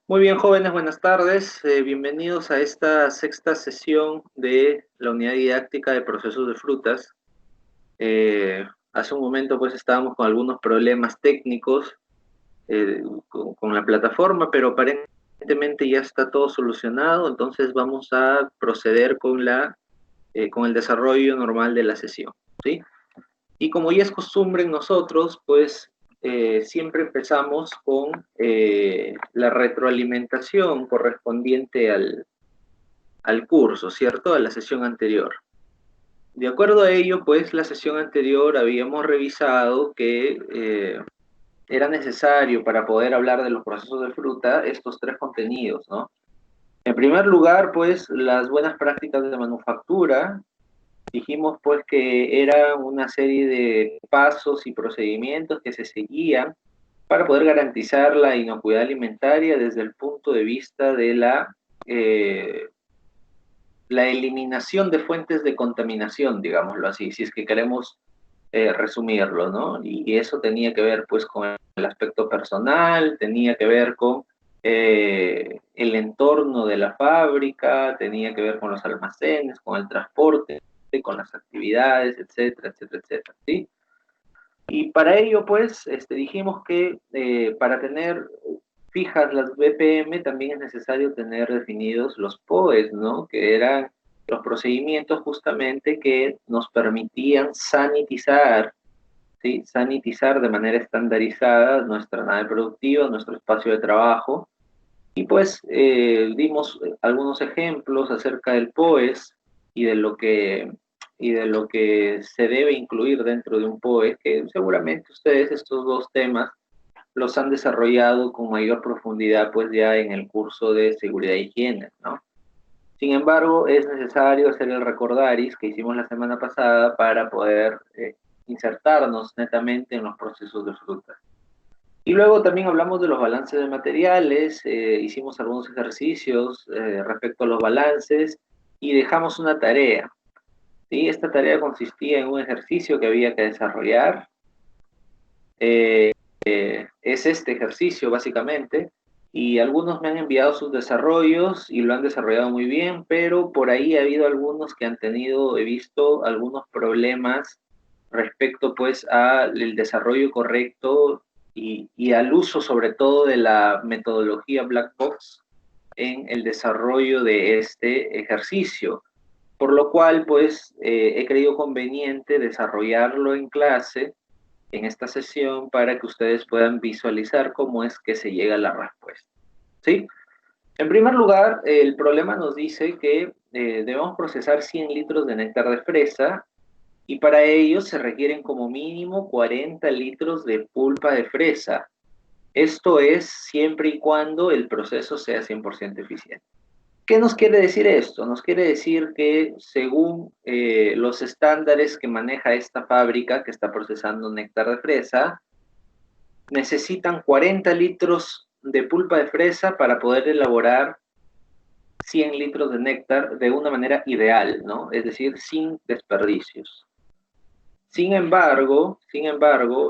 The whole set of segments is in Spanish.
Muy bien, jóvenes, buenas tardes. Bienvenidos a esta sexta sesión de la unidad didáctica de procesos de frutas. Hace un momento pues estábamos con algunos problemas técnicos con la plataforma, pero aparentemente ya está todo solucionado, entonces vamos a proceder con el desarrollo normal de la sesión, ¿sí? Y como ya es costumbre en nosotros, pues siempre empezamos con la retroalimentación correspondiente al curso, ¿cierto? A la sesión anterior. De acuerdo a ello, pues la sesión anterior habíamos revisado que era necesario para poder hablar de los procesos de fruta estos tres contenidos, ¿no? En primer lugar, pues las buenas prácticas de manufactura. Dijimos pues que era una serie de pasos y procedimientos que se seguían para poder garantizar la inocuidad alimentaria desde el punto de vista de la eliminación de fuentes de contaminación, digámoslo así, si es que queremos resumirlo, ¿no? Y eso tenía que ver pues con el aspecto personal, tenía que ver con el entorno de la fábrica, tenía que ver con los almacenes, con el transporte, con las actividades, etcétera, etcétera, etcétera, ¿sí? Y para ello, pues, dijimos que para tener fijas las BPM también es necesario tener definidos los POEs, ¿no? Que eran los procedimientos justamente que nos permitían sanitizar, ¿sí? Sanitizar de manera estandarizada nuestra nave productiva, nuestro espacio de trabajo. Y pues dimos algunos ejemplos acerca del POES y de lo que se debe incluir dentro de un POE, que seguramente ustedes estos dos temas los han desarrollado con mayor profundidad pues ya en el curso de seguridad e higiene, ¿no? Sin embargo, es necesario hacer el recordaris que hicimos la semana pasada para poder insertarnos netamente en los procesos de fruta. Y luego también hablamos de los balances de materiales, hicimos algunos ejercicios respecto a los balances y dejamos una tarea, ¿sí? Esta tarea consistía en un ejercicio que había que desarrollar. Es este ejercicio básicamente, y algunos me han enviado sus desarrollos y lo han desarrollado muy bien, pero por ahí ha habido algunos que han tenido, he visto, algunos problemas respecto pues al desarrollo correcto y al uso sobre todo de la metodología Black Box en el desarrollo de este ejercicio. Por lo cual, pues, he creído conveniente desarrollarlo en clase en esta sesión para que ustedes puedan visualizar cómo es que se llega a la respuesta, ¿sí? En primer lugar, el problema nos dice que debemos procesar 100 litros de néctar de fresa y para ello se requieren como mínimo 40 litros de pulpa de fresa. Esto es siempre y cuando el proceso sea 100% eficiente. ¿Qué nos quiere decir esto? Nos quiere decir que según los estándares que maneja esta fábrica que está procesando néctar de fresa, necesitan 40 litros de pulpa de fresa para poder elaborar 100 litros de néctar de una manera ideal, ¿no? Es decir, sin desperdicios. Sin embargo,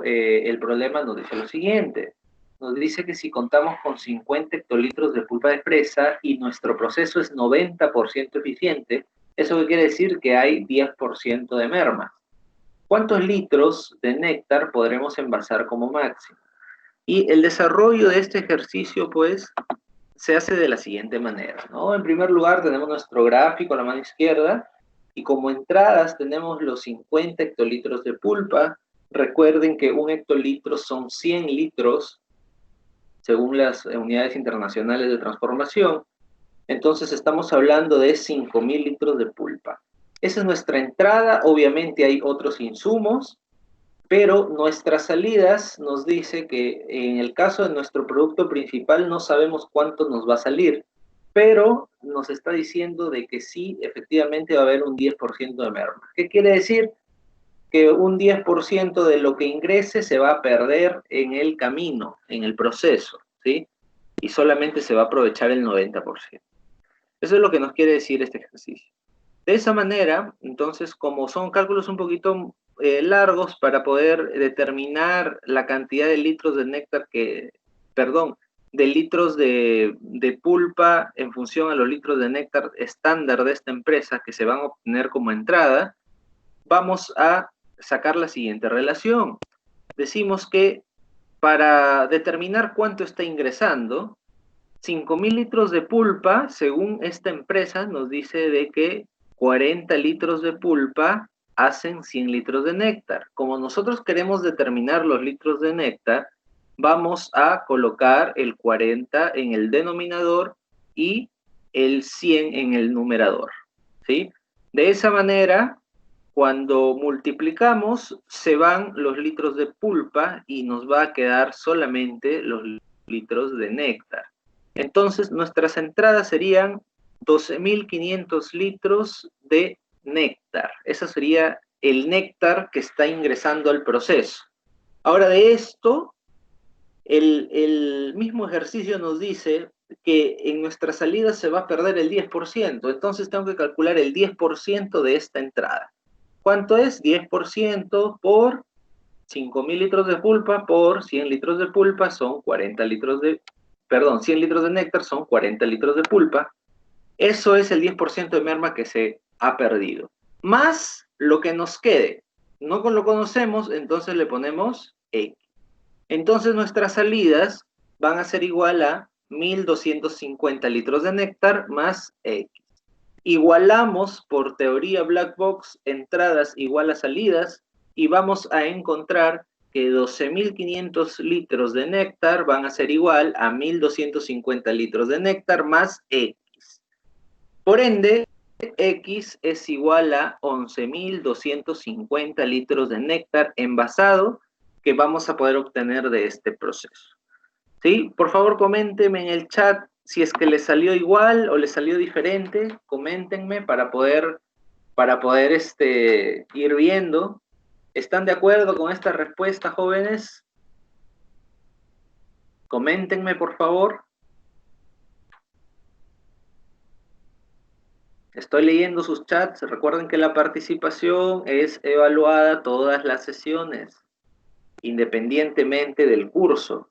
el problema nos dice lo siguiente. Nos dice que si contamos con 50 hectolitros de pulpa de fresa y nuestro proceso es 90% eficiente, ¿eso quiere decir? Que hay 10% de merma. ¿Cuántos litros de néctar podremos envasar como máximo? Y el desarrollo de este ejercicio, pues, se hace de la siguiente manera, ¿no? En primer lugar, tenemos nuestro gráfico a la mano izquierda, y como entradas tenemos los 50 hectolitros de pulpa. Recuerden que un hectolitro son 100 litros, según las unidades internacionales de transformación. Entonces estamos hablando de 5.000 litros de pulpa. Esa es nuestra entrada. Obviamente hay otros insumos, pero nuestras salidas nos dice que en el caso de nuestro producto principal no sabemos cuánto nos va a salir, pero nos está diciendo de que sí, efectivamente va a haber un 10% de merma. ¿Qué quiere decir? Que un 10% de lo que ingrese se va a perder en el camino, en el proceso, ¿sí? Y solamente se va a aprovechar el 90%. Eso es lo que nos quiere decir este ejercicio. De esa manera, entonces, como son cálculos un poquito largos para poder determinar la cantidad de litros de néctar perdón, de litros de pulpa en función a los litros de néctar estándar de esta empresa que se van a obtener como entrada, vamos a sacar la siguiente relación. Decimos que para determinar cuánto está ingresando, 5.000 litros de pulpa, según esta empresa, nos dice de que 40 litros de pulpa hacen 100 litros de néctar. Como nosotros queremos determinar los litros de néctar, vamos a colocar el 40 en el denominador y el 100 en el numerador, ¿sí? De esa manera, cuando multiplicamos, se van los litros de pulpa y nos va a quedar solamente los litros de néctar. Entonces, nuestras entradas serían 12.500 litros de néctar. Ese sería el néctar que está ingresando al proceso. Ahora, de esto, el mismo ejercicio nos dice que en nuestra salida se va a perder el 10%. Entonces, tengo que calcular el 10% de esta entrada. ¿Cuánto es? 10% por 5.000 litros de pulpa por 100 litros de pulpa son 40 litros de... Perdón, 100 litros de néctar son 40 litros de pulpa. Eso es el 10% de merma que se ha perdido. Más lo que nos quede. No lo conocemos, entonces le ponemos X. Entonces nuestras salidas van a ser igual a 1.250 litros de néctar más X. Igualamos por teoría black box entradas igual a salidas y vamos a encontrar que 12.500 litros de néctar van a ser igual a 1.250 litros de néctar más X. Por ende, X es igual a 11.250 litros de néctar envasado que vamos a poder obtener de este proceso. ¿Sí? Por favor, coméntenme en el chat si es que les salió igual o les salió diferente. Coméntenme para poder ir viendo. ¿Están de acuerdo con esta respuesta, jóvenes? Coméntenme, por favor. Estoy leyendo sus chats. Recuerden que la participación es evaluada todas las sesiones, independientemente del curso.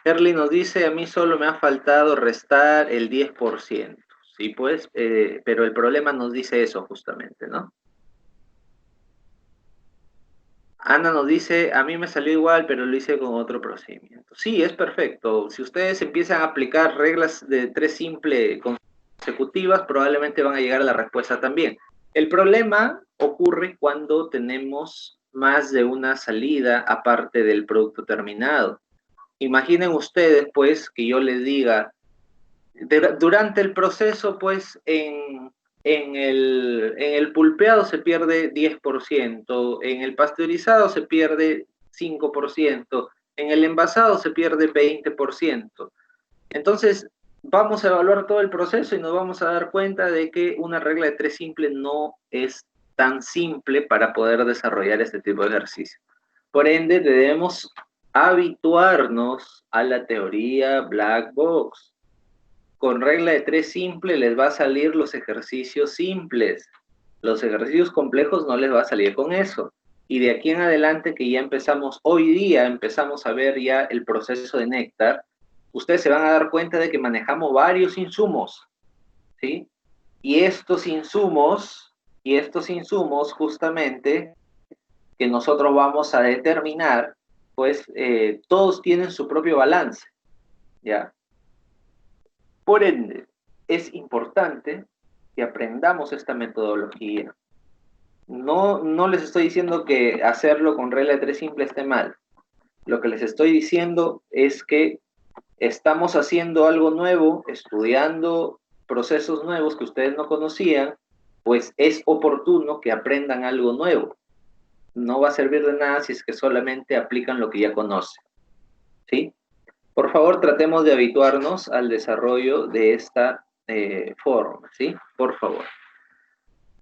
Herly nos dice, a mí solo me ha faltado restar el 10%. Sí, pues, pero el problema nos dice eso justamente, ¿no? Ana nos dice, a mí me salió igual, pero lo hice con otro procedimiento. Sí, es perfecto. Si ustedes empiezan a aplicar reglas de 3 simple consecutivas, probablemente van a llegar a la respuesta también. El problema ocurre cuando tenemos más de una salida aparte del producto terminado. Imaginen ustedes, pues, que yo les diga, durante el proceso, pues, en el pulpeado se pierde 10%, en el pasteurizado se pierde 5%, en el envasado se pierde 20%. Entonces, vamos a evaluar todo el proceso y nos vamos a dar cuenta de que una regla de 3 simple no es tan simple para poder desarrollar este tipo de ejercicio. Por ende, debemos habituarnos a la teoría black box. Con regla de 3 simple les va a salir los ejercicios simples. Los ejercicios complejos no les va a salir con eso. Y de aquí en adelante que ya empezamos, hoy día empezamos a ver ya el proceso de néctar, ustedes se van a dar cuenta de que manejamos varios insumos, ¿sí? Y estos insumos justamente que nosotros vamos a determinar, pues todos tienen su propio balance, ¿ya? Por ende, es importante que aprendamos esta metodología. No les estoy diciendo que hacerlo con regla de 3 simple esté mal. Lo que les estoy diciendo es que estamos haciendo algo nuevo, estudiando procesos nuevos que ustedes no conocían, pues es oportuno que aprendan algo nuevo. No va a servir de nada si es que solamente aplican lo que ya conocen, ¿sí? Por favor, tratemos de habituarnos al desarrollo de esta forma, ¿sí? Por favor.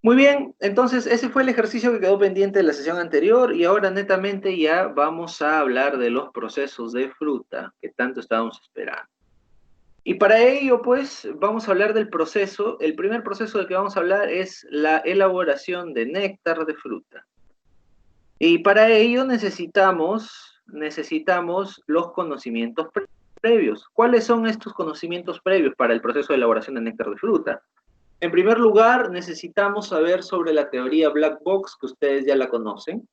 Muy bien, entonces ese fue el ejercicio que quedó pendiente de la sesión anterior y ahora netamente ya vamos a hablar de los procesos de fruta que tanto estábamos esperando. Y para ello, pues, vamos a hablar del proceso. El primer proceso del que vamos a hablar es la elaboración de néctar de fruta. Y para ello necesitamos los conocimientos previos. ¿Cuáles son estos conocimientos previos para el proceso de elaboración de néctar de fruta? En primer lugar, necesitamos saber sobre la teoría Black Box, que ustedes ya la conocen.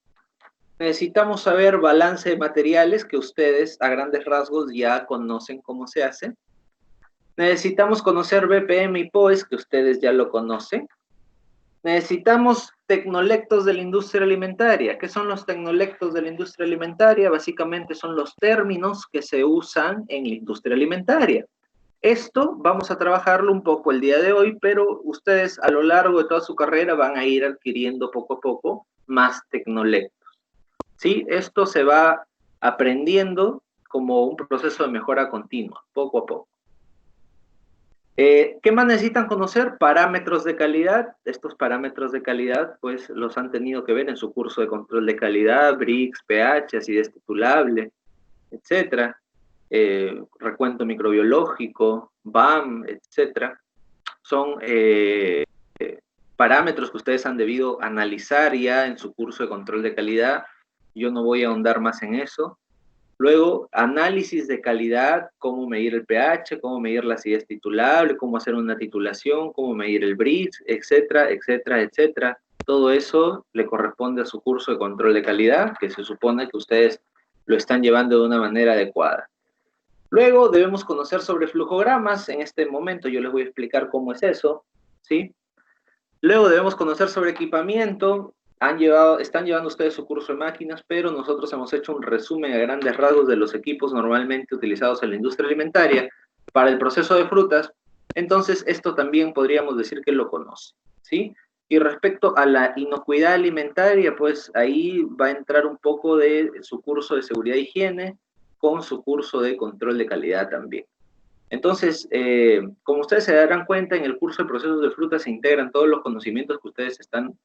Necesitamos saber balance de materiales, que ustedes a grandes rasgos ya conocen cómo se hace. Necesitamos conocer BPM y POES, que ustedes ya lo conocen. Necesitamos tecnolectos de la industria alimentaria. ¿Qué son los tecnolectos de la industria alimentaria? Básicamente son los términos que se usan en la industria alimentaria. Esto vamos a trabajarlo un poco el día de hoy, pero ustedes a lo largo de toda su carrera van a ir adquiriendo poco a poco más tecnolectos. ¿Sí? Esto se va aprendiendo como un proceso de mejora continua, poco a poco. ¿Qué más necesitan conocer? Parámetros de calidad. Estos parámetros de calidad, pues, los han tenido que ver en su curso de control de calidad, Brix, pH, acidez titulable, etcétera. Recuento microbiológico, BAM, etcétera. Son parámetros que ustedes han debido analizar ya en su curso de control de calidad. Yo no voy a ahondar más en eso. Luego, análisis de calidad, cómo medir el pH, cómo medir la acidez titulable, cómo hacer una titulación, cómo medir el Brix, etcétera, etcétera, etcétera. Todo eso le corresponde a su curso de control de calidad, que se supone que ustedes lo están llevando de una manera adecuada. Luego debemos conocer sobre flujogramas. En este momento yo les voy a explicar cómo es eso, ¿sí? Luego debemos conocer sobre equipamiento. Están llevando ustedes su curso de máquinas, pero nosotros hemos hecho un resumen a grandes rasgos de los equipos normalmente utilizados en la industria alimentaria para el proceso de frutas. Entonces, esto también podríamos decir que lo conoce, ¿sí? Y respecto a la inocuidad alimentaria, pues ahí va a entrar un poco de su curso de seguridad e higiene con su curso de control de calidad también. Entonces, como ustedes se darán cuenta, en el curso de procesos de fruta se integran todos los conocimientos que ustedes están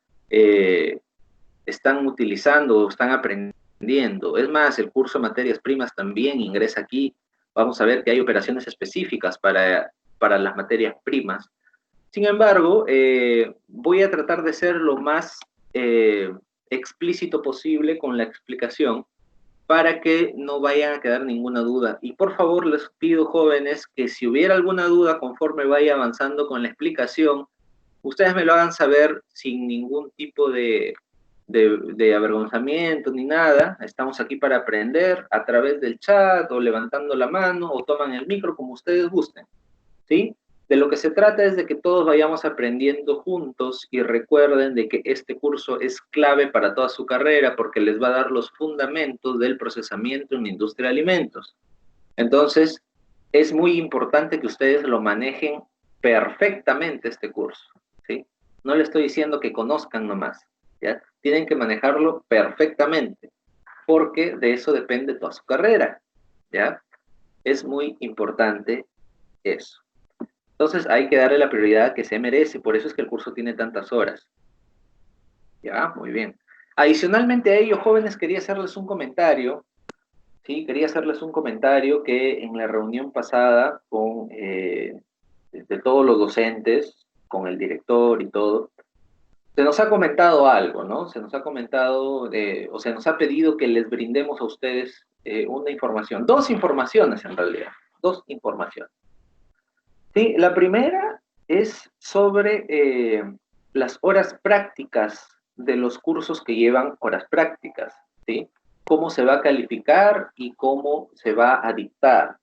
utilizando o están aprendiendo. Es más, el curso de materias primas también ingresa aquí. Vamos a ver que hay operaciones específicas para las materias primas. Sin embargo, voy a tratar de ser lo más explícito posible con la explicación para que no vayan a quedar ninguna duda. Y por favor les pido, jóvenes, que si hubiera alguna duda conforme vaya avanzando con la explicación, ustedes me lo hagan saber sin ningún tipo de avergonzamiento ni nada. Estamos aquí para aprender a través del chat o levantando la mano o toman el micro como ustedes gusten, ¿sí? De lo que se trata es de que todos vayamos aprendiendo juntos y recuerden de que este curso es clave para toda su carrera porque les va a dar los fundamentos del procesamiento en la industria de alimentos. Entonces, es muy importante que ustedes lo manejen perfectamente este curso, ¿sí? No le estoy diciendo que conozcan nomás, ¿ya? Tienen que manejarlo perfectamente porque de eso depende toda su carrera, ¿ya? Es muy importante eso. Entonces hay que darle la prioridad que se merece, por eso es que el curso tiene tantas horas. Ya, muy bien. Adicionalmente a ello, jóvenes, quería hacerles un comentario, ¿sí? Quería hacerles un comentario que en la reunión pasada con de todos los docentes, con el director y todo, se nos ha comentado algo, ¿no? Se nos ha comentado, o se nos ha pedido que les brindemos a ustedes una información, dos informaciones en realidad, dos informaciones. Sí, la primera es sobre las horas prácticas de los cursos que llevan horas prácticas, ¿sí? Cómo se va a calificar y cómo se va a dictar.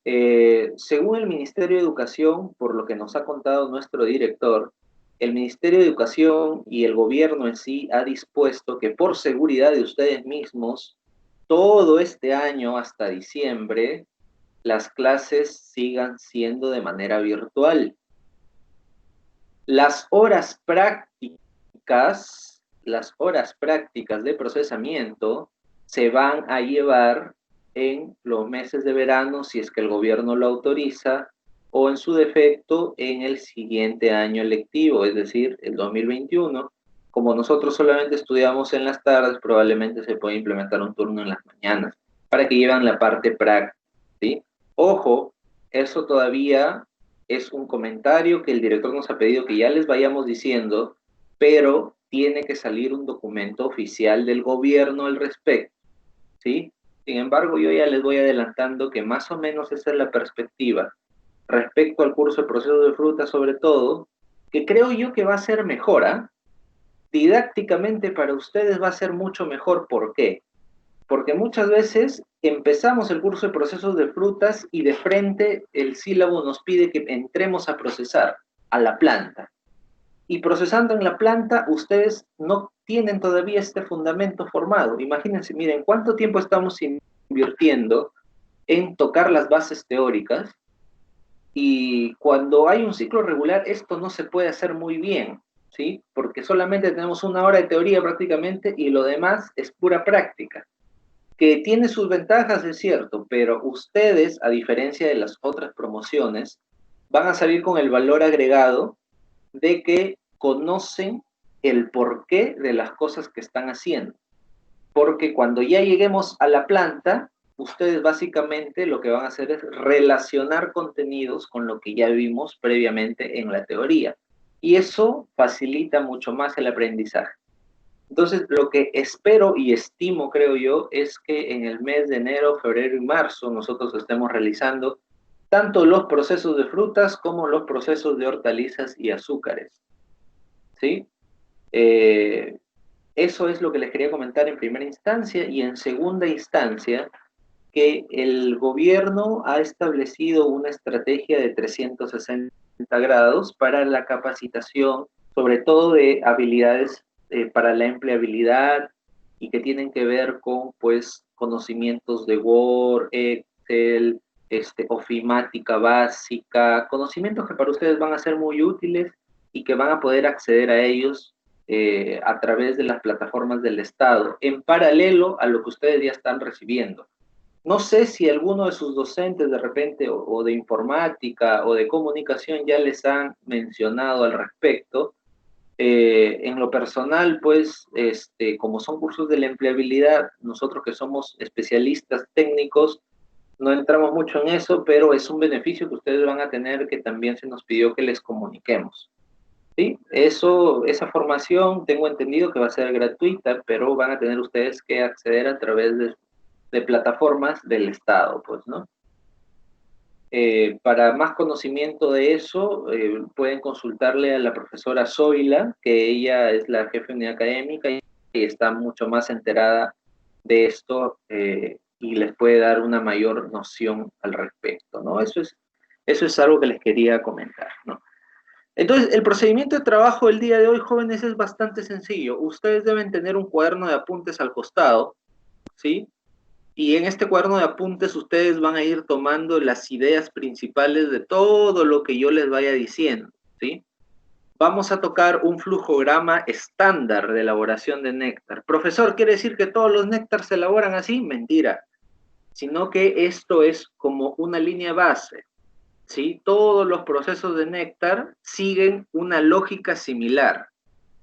Según el Ministerio de Educación, por lo que nos ha contado nuestro director, el Ministerio de Educación y el gobierno en sí ha dispuesto que por seguridad de ustedes mismos, todo este año hasta diciembre, las clases sigan siendo de manera virtual. Las horas prácticas de procesamiento se van a llevar en los meses de verano, si es que el gobierno lo autoriza, o en su defecto en el siguiente año lectivo, es decir, el 2021. Como nosotros solamente estudiamos en las tardes, probablemente se puede implementar un turno en las mañanas, para que lleven la parte práctica, ¿sí? Ojo, Eso todavía es un comentario que el director nos ha pedido que ya les vayamos diciendo, pero tiene que salir un documento oficial del gobierno al respecto, ¿sí? Sin embargo, yo ya les voy adelantando que más o menos esa es la perspectiva respecto al curso de proceso de fruta, sobre todo, que creo yo que va a ser mejora. Didácticamente para ustedes va a ser mucho mejor. ¿Por qué? Porque muchas veces empezamos el curso de procesos de frutas y de frente el sílabo nos pide que entremos a procesar a la planta. Y procesando en la planta, ustedes no tienen todavía este fundamento formado. Imagínense, miren, ¿cuánto tiempo estamos invirtiendo en tocar las bases teóricas? Y cuando hay un ciclo regular, esto no se puede hacer muy bien, ¿sí? Porque solamente tenemos una hora de teoría prácticamente y lo demás es pura práctica. Que tiene sus ventajas, es cierto, pero ustedes, a diferencia de las otras promociones, van a salir con el valor agregado de que conocen el porqué de las cosas que están haciendo. Porque cuando ya lleguemos a la planta, ustedes básicamente lo que van a hacer es relacionar contenidos con lo que ya vimos previamente en la teoría. Y eso facilita mucho más el aprendizaje. Entonces, lo que espero y estimo, creo yo, es que en el mes de enero, febrero y marzo nosotros estemos realizando tanto los procesos de frutas como los procesos de hortalizas y azúcares. ¿Sí? Eso es lo que les quería comentar en primera instancia, y en segunda instancia, que el gobierno ha establecido una estrategia de 360 grados para la capacitación, sobre todo de habilidades para la empleabilidad y que tienen que ver con, pues, conocimientos de Word, Excel, ofimática básica, conocimientos que para ustedes van a ser muy útiles y que van a poder acceder a ellos a través de las plataformas del Estado, en paralelo a lo que ustedes ya están recibiendo. No sé si alguno de sus docentes de repente o de informática o de comunicación ya les han mencionado al respecto. En lo personal, pues, como son cursos de la empleabilidad, nosotros que somos especialistas técnicos, no entramos mucho en eso, pero es un beneficio que ustedes van a tener que también se nos pidió que les comuniquemos. Sí, esa formación tengo entendido que va a ser gratuita, pero van a tener ustedes que acceder a través de plataformas del Estado, pues, ¿no? Para más conocimiento de eso, pueden consultarle a la profesora Zoila, que ella es la jefe de unidad académica y está mucho más enterada de esto y les puede dar una mayor noción al respecto, ¿no? Eso es algo que les quería comentar, ¿no? Entonces, el procedimiento de trabajo del día de hoy, jóvenes, es bastante sencillo. Ustedes deben tener un cuaderno de apuntes al costado, ¿sí? Y en este cuaderno de apuntes ustedes van a ir tomando las ideas principales de todo lo que yo les vaya diciendo, ¿sí? Vamos a tocar un flujograma estándar de elaboración de néctar. Profesor, ¿quiere decir que todos los néctares se elaboran así? Mentira. Sino que esto es como una línea base, ¿sí? Todos los procesos de néctar siguen una lógica similar,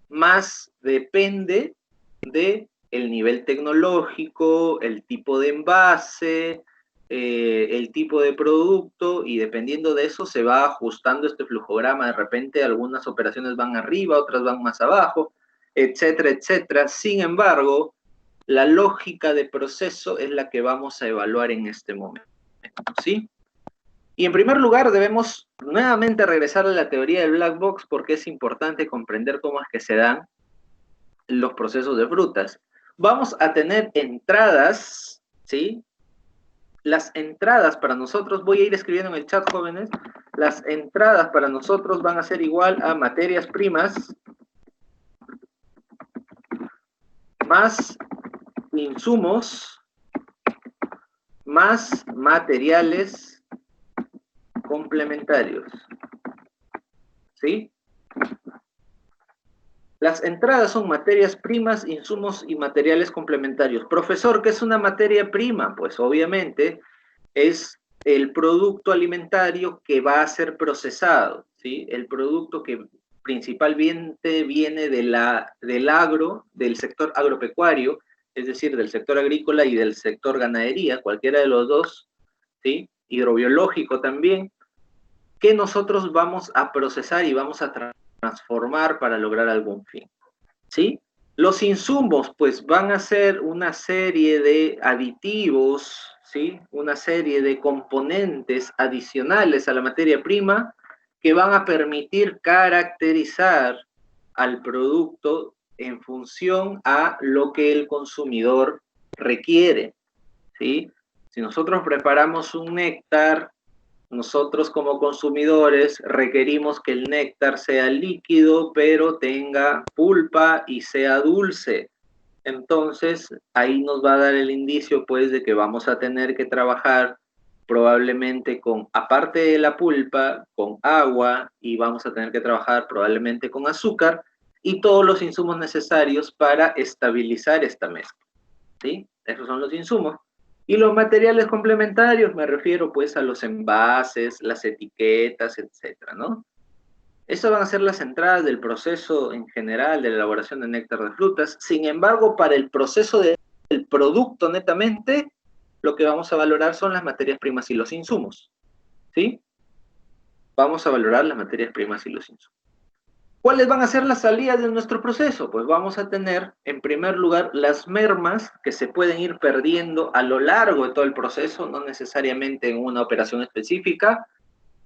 más depende de el nivel tecnológico, el tipo de envase, el tipo de producto, y dependiendo de eso se va ajustando este flujograma. De repente algunas operaciones van arriba, otras van más abajo, etcétera, etcétera. Sin embargo, la lógica de proceso es la que vamos a evaluar en este momento, ¿sí? Y en primer lugar debemos nuevamente regresar a la teoría del black box, porque es importante comprender cómo es que se dan los procesos de frutas. Vamos a tener entradas, ¿sí? Las entradas para nosotros, voy a ir escribiendo en el chat, jóvenes, las entradas para nosotros van a ser igual a materias primas más insumos más materiales complementarios, ¿sí? Las entradas son materias primas, insumos y materiales complementarios. Profesor, ¿qué es una materia prima? Pues obviamente es el producto alimentario que va a ser procesado, ¿sí? El producto que principalmente viene del agro, del sector agropecuario, es decir, del sector agrícola y del sector ganadería, cualquiera de los dos, ¿sí? hidrobiológico también, que nosotros vamos a procesar y vamos a transformar para lograr algún fin, ¿sí? Los insumos, pues, van a ser una serie de aditivos, ¿sí? Una serie de componentes adicionales a la materia prima que van a permitir caracterizar al producto en función a lo que el consumidor requiere, ¿sí? Si nosotros preparamos un néctar, nosotros como consumidores requerimos que el néctar sea líquido, pero tenga pulpa y sea dulce. Entonces, ahí nos va a dar el indicio, pues, de que vamos a tener que trabajar probablemente con, aparte de la pulpa, con agua, y vamos a tener que trabajar probablemente con azúcar y todos los insumos necesarios para estabilizar esta mezcla, ¿sí? Esos son los insumos. Y los materiales complementarios, me refiero pues a los envases, las etiquetas, etcétera, ¿no? Estas van a ser las entradas del proceso en general de la elaboración de néctar de frutas. Sin embargo, para el proceso del producto netamente, lo que vamos a valorar son las materias primas y los insumos, ¿sí? Vamos a valorar las materias primas y los insumos. ¿Cuáles van a ser las salidas de nuestro proceso? Pues vamos a tener, en primer lugar, las mermas que se pueden ir perdiendo a lo largo de todo el proceso, no necesariamente en una operación específica,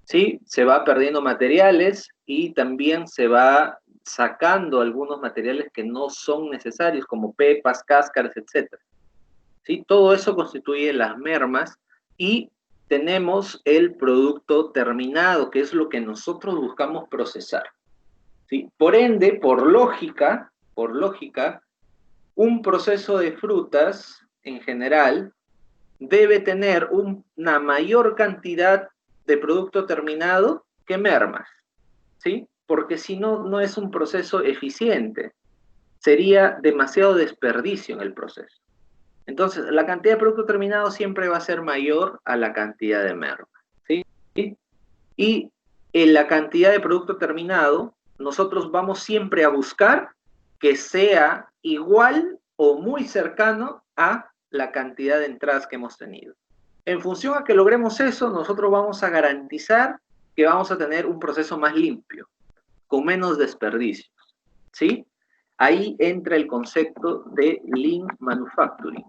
¿sí? Se va perdiendo materiales y también se va sacando algunos materiales que no son necesarios, como pepas, cáscaras, etc. ¿Sí? Todo eso constituye las mermas y tenemos el producto terminado, que es lo que nosotros buscamos procesar, ¿sí? Por ende, por lógica, un proceso de frutas en general debe tener una mayor cantidad de producto terminado que mermas, ¿sí? Porque si no, no es un proceso eficiente. Sería demasiado desperdicio en el proceso. Entonces, la cantidad de producto terminado siempre va a ser mayor a la cantidad de mermas, ¿sí? Y en la cantidad de producto terminado, nosotros vamos siempre a buscar que sea igual o muy cercano a la cantidad de entradas que hemos tenido. En función a que logremos eso, nosotros vamos a garantizar que vamos a tener un proceso más limpio, con menos desperdicios, ¿sí? Ahí entra el concepto de Lean Manufacturing,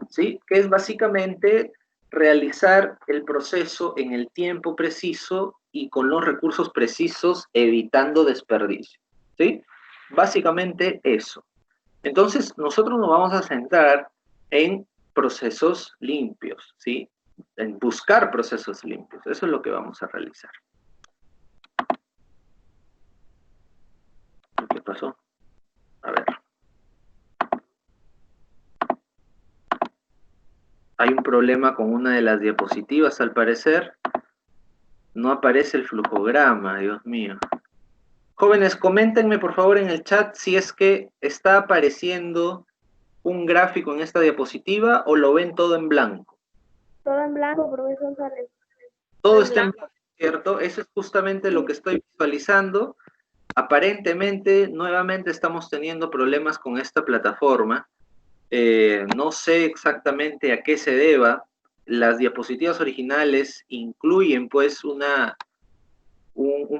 ¿sí? Que es básicamente realizar el proceso en el tiempo preciso y con los recursos precisos, evitando desperdicio, ¿sí? Básicamente eso. Entonces, nosotros nos vamos a centrar en procesos limpios, ¿sí? En buscar procesos limpios. Eso es lo que vamos a realizar. ¿Qué pasó? A ver. Hay un problema con una de las diapositivas, al parecer. No aparece el flujograma, Dios mío. Jóvenes, coméntenme por favor en el chat si es que está apareciendo un gráfico en esta diapositiva o lo ven todo en blanco. Todo en blanco, profesor Sales. Todo está en blanco, ¿cierto? Eso es justamente lo que estoy visualizando. Aparentemente, nuevamente estamos teniendo problemas con esta plataforma. No sé exactamente a qué se deba. Las diapositivas originales incluyen pues un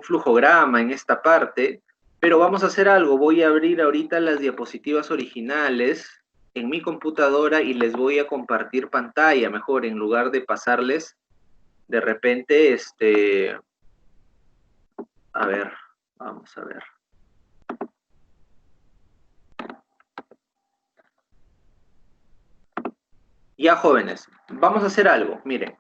flujograma en esta parte, pero vamos a hacer algo. Voy a abrir ahorita las diapositivas originales en mi computadora y les voy a compartir pantalla mejor, en lugar de pasarles de repente, a ver, vamos a ver. Ya, jóvenes, vamos a hacer algo. Miren,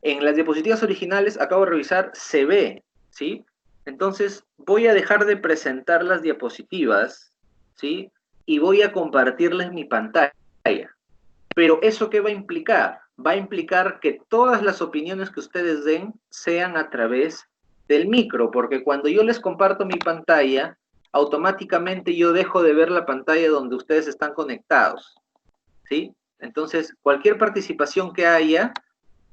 en las diapositivas originales, acabo de revisar, se ve, ¿sí? Entonces, voy a dejar de presentar las diapositivas, ¿sí? Y voy a compartirles mi pantalla. Pero ¿eso qué va a implicar? Va a implicar que todas las opiniones que ustedes den sean a través del micro, porque cuando yo les comparto mi pantalla, automáticamente yo dejo de ver la pantalla donde ustedes están conectados, ¿sí? Entonces, cualquier participación que haya,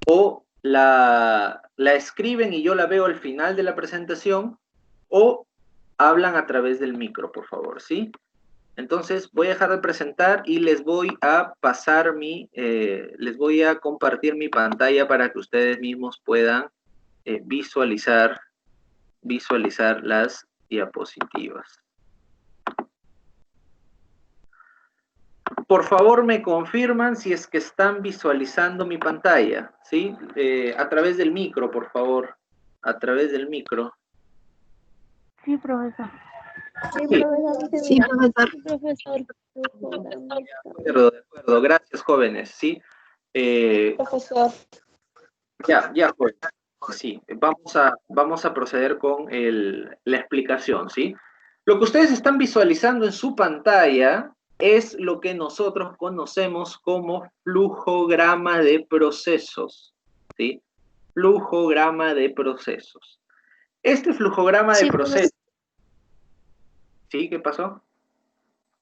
o la escriben y yo la veo al final de la presentación, o hablan a través del micro, por favor, ¿sí? Entonces voy a dejar de presentar y les voy a pasar les voy a compartir mi pantalla para que ustedes mismos puedan visualizar las diapositivas. Por favor, me confirman si es que están visualizando mi pantalla, ¿sí? A través del micro, por favor. A través del micro. Sí, profesor. Sí, Sí. profesor. Sí, profesor. Sí, profesor. De acuerdo. Gracias, jóvenes, ¿sí? Profesor. Ya, jóvenes. Sí, vamos a proceder con la explicación, ¿sí? Lo que ustedes están visualizando en su pantalla es lo que nosotros conocemos como flujograma de procesos, ¿sí? Flujograma de procesos. Este flujograma de Sí, profesor. procesos, ¿sí? ¿Qué pasó?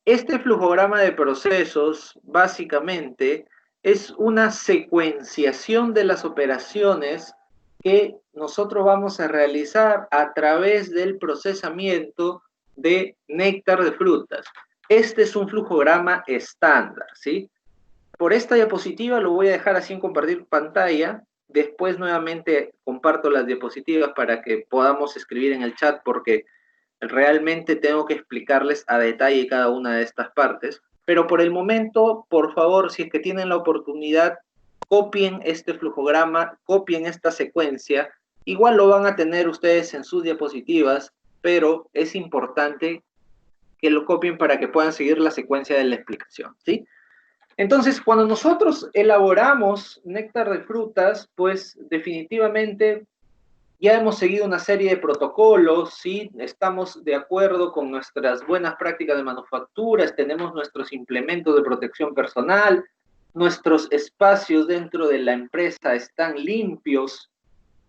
Este flujograma de procesos, básicamente, es una secuenciación de las operaciones que nosotros vamos a realizar a través del procesamiento de néctar de frutas. Este es un flujograma estándar, ¿sí? Por esta diapositiva lo voy a dejar así en compartir pantalla. Después nuevamente comparto las diapositivas para que podamos escribir en el chat porque realmente tengo que explicarles a detalle cada una de estas partes. Pero por el momento, por favor, si es que tienen la oportunidad, copien este flujograma, copien esta secuencia. Igual lo van a tener ustedes en sus diapositivas, pero es importante que lo copien para que puedan seguir la secuencia de la explicación, ¿sí? Entonces, cuando nosotros elaboramos néctar de frutas, pues definitivamente ya hemos seguido una serie de protocolos, ¿sí? Estamos de acuerdo con nuestras buenas prácticas de manufacturas, tenemos nuestros implementos de protección personal, nuestros espacios dentro de la empresa están limpios.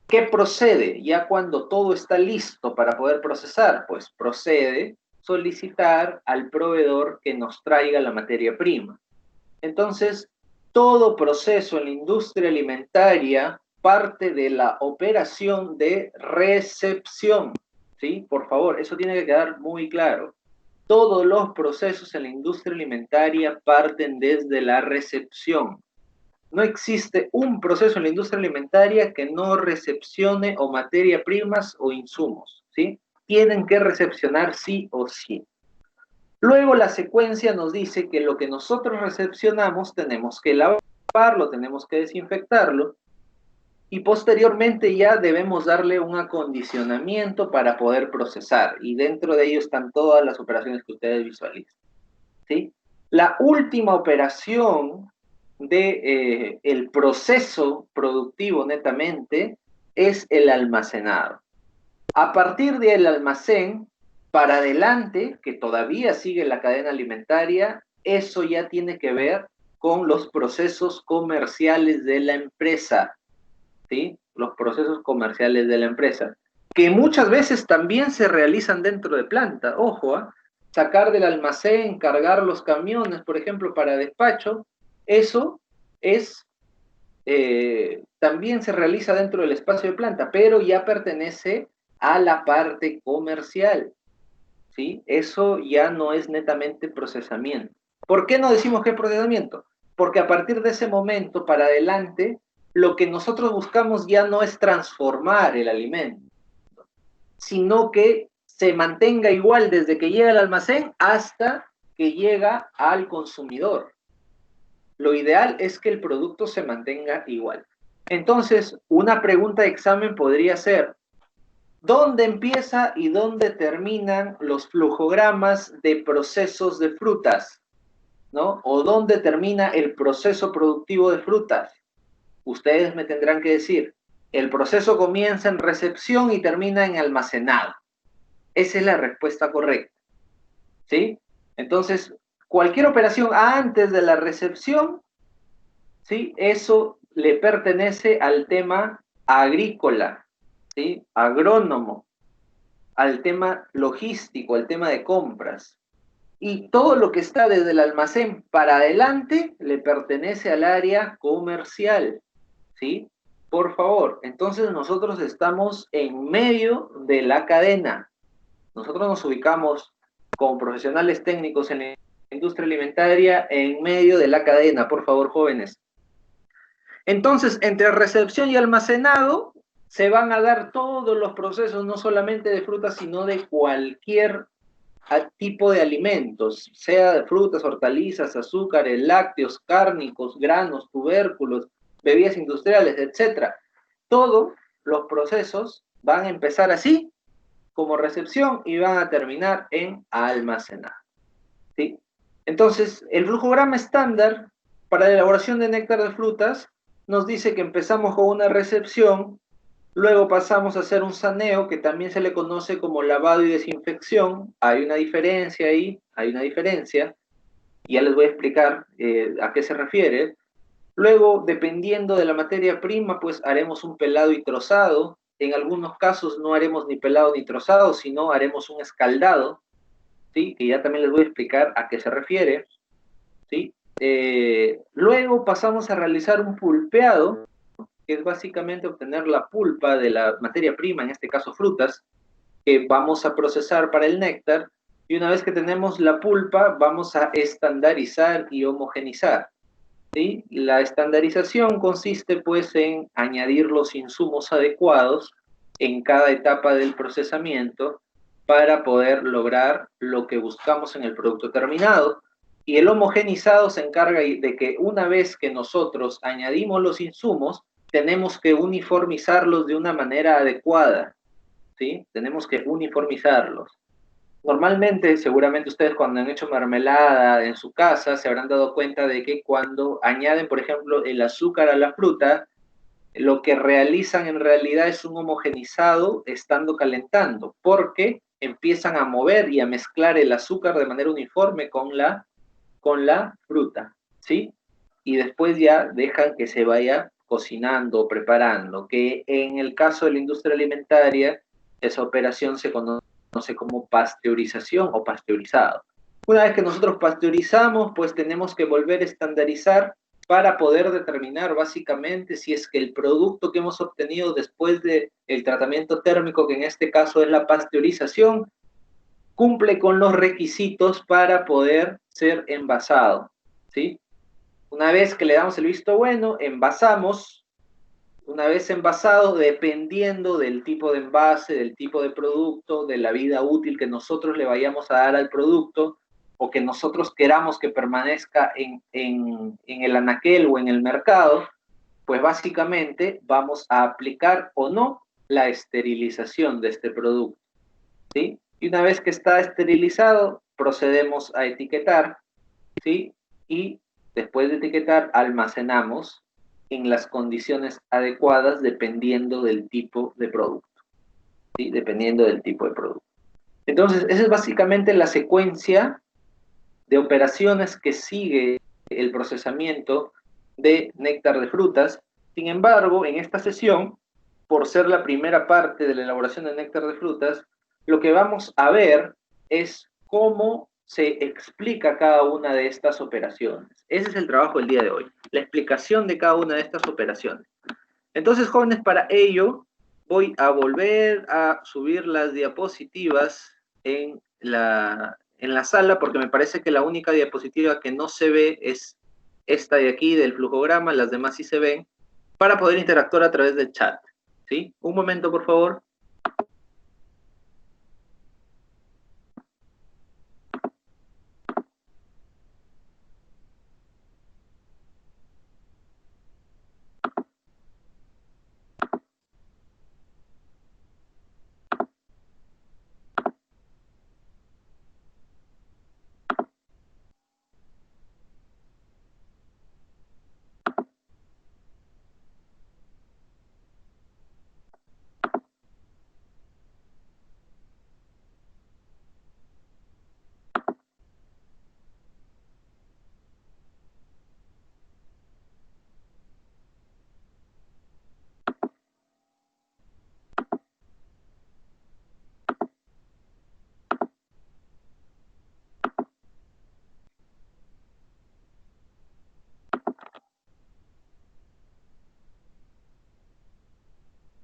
¿Qué procede? Ya cuando todo está listo para poder procesar, pues procede solicitar al proveedor que nos traiga la materia prima. Entonces, todo proceso en la industria alimentaria parte de la operación de recepción, ¿sí? Por favor, eso tiene que quedar muy claro. Todos los procesos en la industria alimentaria parten desde la recepción. No existe un proceso en la industria alimentaria que no recepcione o materia primas o insumos, ¿sí? Tienen que recepcionar sí o sí. Luego la secuencia nos dice que lo que nosotros recepcionamos tenemos que lavarlo, tenemos que desinfectarlo y posteriormente ya debemos darle un acondicionamiento para poder procesar y dentro de ello están todas las operaciones que ustedes visualizan, ¿sí? La última operación de el proceso productivo netamente es el almacenado. A partir del almacén para adelante, que todavía sigue la cadena alimentaria, eso ya tiene que ver con los procesos comerciales de la empresa, ¿sí? Los procesos comerciales de la empresa, que muchas veces también se realizan dentro de planta, ojo, ¿eh? Sacar del almacén, cargar los camiones, por ejemplo, para despacho, eso es también se realiza dentro del espacio de planta, pero ya pertenece a la parte comercial, ¿sí? Eso ya no es netamente procesamiento. ¿Por qué no decimos que es procesamiento? Porque a partir de ese momento para adelante, lo que nosotros buscamos ya no es transformar el alimento, sino que se mantenga igual desde que llega al almacén hasta que llega al consumidor. Lo ideal es que el producto se mantenga igual. Entonces, una pregunta de examen podría ser, ¿dónde empieza y dónde terminan los flujogramas de procesos de frutas? ¿No? ¿O dónde termina el proceso productivo de frutas? Ustedes me tendrán que decir, el proceso comienza en recepción y termina en almacenado. Esa es la respuesta correcta, ¿sí? Entonces, cualquier operación antes de la recepción, ¿sí? Eso le pertenece al tema agrícola, ¿sí? Agrónomo, al tema logístico, al tema de compras. Y todo lo que está desde el almacén para adelante le pertenece al área comercial, ¿sí? Por favor, entonces nosotros estamos en medio de la cadena. Nosotros nos ubicamos como profesionales técnicos en la industria alimentaria en medio de la cadena, por favor, jóvenes. Entonces, entre recepción y almacenado, se van a dar todos los procesos, no solamente de frutas, sino de cualquier tipo de alimentos, sea de frutas, hortalizas, azúcares, lácteos, cárnicos, granos, tubérculos, bebidas industriales, etc. Todos los procesos van a empezar así, como recepción, y van a terminar en almacenado, ¿sí? Entonces, el flujograma estándar para la elaboración de néctar de frutas nos dice que empezamos con una recepción, luego pasamos a hacer un saneo, que también se le conoce como lavado y desinfección. Hay una diferencia ahí, hay una diferencia, y ya les voy a explicar a qué se refiere. Luego, dependiendo de la materia prima, pues haremos un pelado y trozado. En algunos casos no haremos ni pelado ni trozado, sino haremos un escaldado, ¿sí? Que ya también les voy a explicar a qué se refiere, ¿sí? Luego pasamos a realizar un pulpeado, que es básicamente obtener la pulpa de la materia prima, en este caso frutas, que vamos a procesar para el néctar, y una vez que tenemos la pulpa, vamos a estandarizar y homogenizar, ¿sí? La estandarización consiste pues en añadir los insumos adecuados en cada etapa del procesamiento para poder lograr lo que buscamos en el producto terminado. Y el homogenizado se encarga de que una vez que nosotros añadimos los insumos, tenemos que uniformizarlos de una manera adecuada, ¿sí? Tenemos que uniformizarlos. Normalmente, seguramente ustedes cuando han hecho mermelada en su casa se habrán dado cuenta de que cuando añaden, por ejemplo, el azúcar a la fruta, lo que realizan en realidad es un homogenizado estando calentando, porque empiezan a mover y a mezclar el azúcar de manera uniforme con la fruta, ¿sí? Y después ya dejan que se vaya cocinando, preparando, que en el caso de la industria alimentaria, esa operación se conoce como pasteurización o pasteurizado. Una vez que nosotros pasteurizamos, pues tenemos que volver a estandarizar para poder determinar básicamente si es que el producto que hemos obtenido después del tratamiento térmico, que en este caso es la pasteurización, cumple con los requisitos para poder ser envasado, ¿sí? Una vez que le damos el visto bueno, envasamos. Una vez envasado, dependiendo del tipo de envase, del tipo de producto, de la vida útil que nosotros le vayamos a dar al producto o que nosotros queramos que permanezca en el anaquel o en el mercado, pues básicamente vamos a aplicar o no la esterilización de este producto, ¿sí? Y una vez que está esterilizado, procedemos a etiquetar, ¿sí? Y después de etiquetar, almacenamos en las condiciones adecuadas dependiendo del tipo de producto, ¿sí? Dependiendo del tipo de producto. Entonces, esa es básicamente la secuencia de operaciones que sigue el procesamiento de néctar de frutas. Sin embargo, en esta sesión, por ser la primera parte de la elaboración de néctar de frutas, lo que vamos a ver es cómo se explica cada una de estas operaciones. Ese es el trabajo del día de hoy, la explicación de cada una de estas operaciones. Entonces, jóvenes, para ello voy a volver a subir las diapositivas en la sala, porque me parece que la única diapositiva que no se ve es esta de aquí del flujograma, las demás sí se ven, para poder interactuar a través del chat, ¿sí? Un momento, por favor.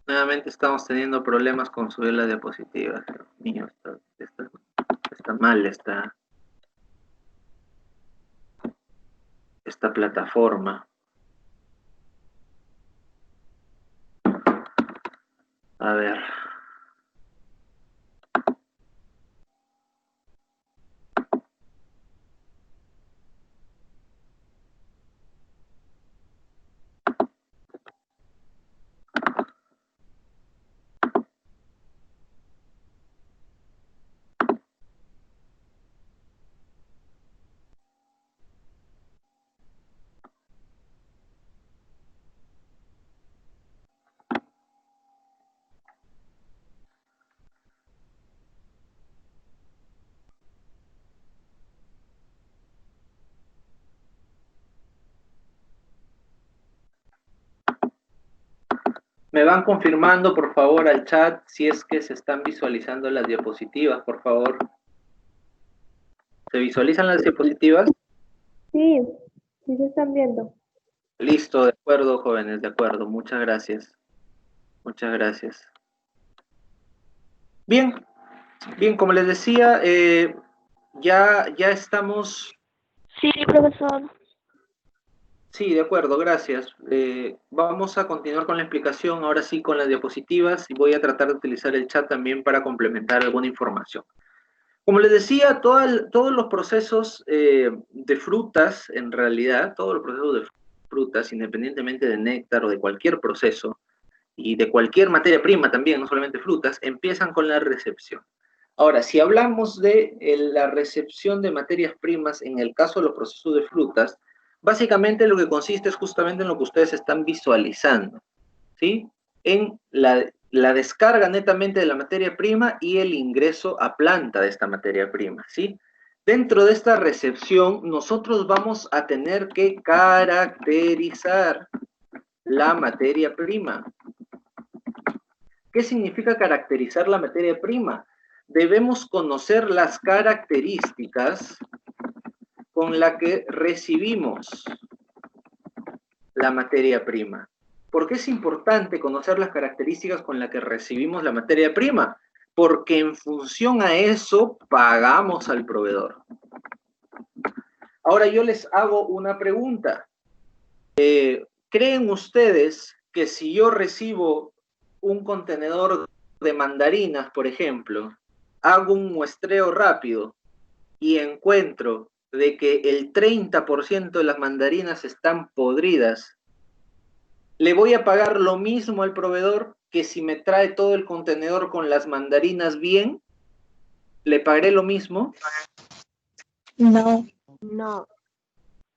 Nuevamente estamos teniendo problemas con subir las diapositivas. Niños, está mal esta plataforma. A ver. Me van confirmando, por favor, al chat si es que se están visualizando las diapositivas, por favor. ¿Se visualizan las diapositivas? Sí, sí se están viendo. Listo, de acuerdo, jóvenes, de acuerdo. Muchas gracias. Muchas gracias. Bien, bien, como les decía, ya estamos... Sí, profesor. Sí, de acuerdo, gracias. Vamos a continuar con la explicación, ahora sí con las diapositivas, y voy a tratar de utilizar el chat también para complementar alguna información. Como les decía, todos los procesos de frutas, en realidad, todos los procesos de frutas, independientemente de néctar o de cualquier proceso, y de cualquier materia prima también, no solamente frutas, empiezan con la recepción. Ahora, si hablamos de la recepción de materias primas en el caso de los procesos de frutas, básicamente lo que consiste es justamente en lo que ustedes están visualizando, ¿sí? En la descarga netamente de la materia prima y el ingreso a planta de esta materia prima, ¿sí? Dentro de esta recepción, nosotros vamos a tener que caracterizar la materia prima. ¿Qué significa caracterizar la materia prima? Debemos conocer las características con las que recibimos la materia prima. ¿Por qué es importante conocer las características con las que recibimos la materia prima? Porque en función a eso pagamos al proveedor. Ahora yo les hago una pregunta. ¿Creen ustedes que si yo recibo un contenedor de mandarinas, por ejemplo, hago un muestreo rápido y encuentro de que el 30% de las mandarinas están podridas, ¿le voy a pagar lo mismo al proveedor que si me trae todo el contenedor con las mandarinas bien? ¿Le pagaré lo mismo? No. No.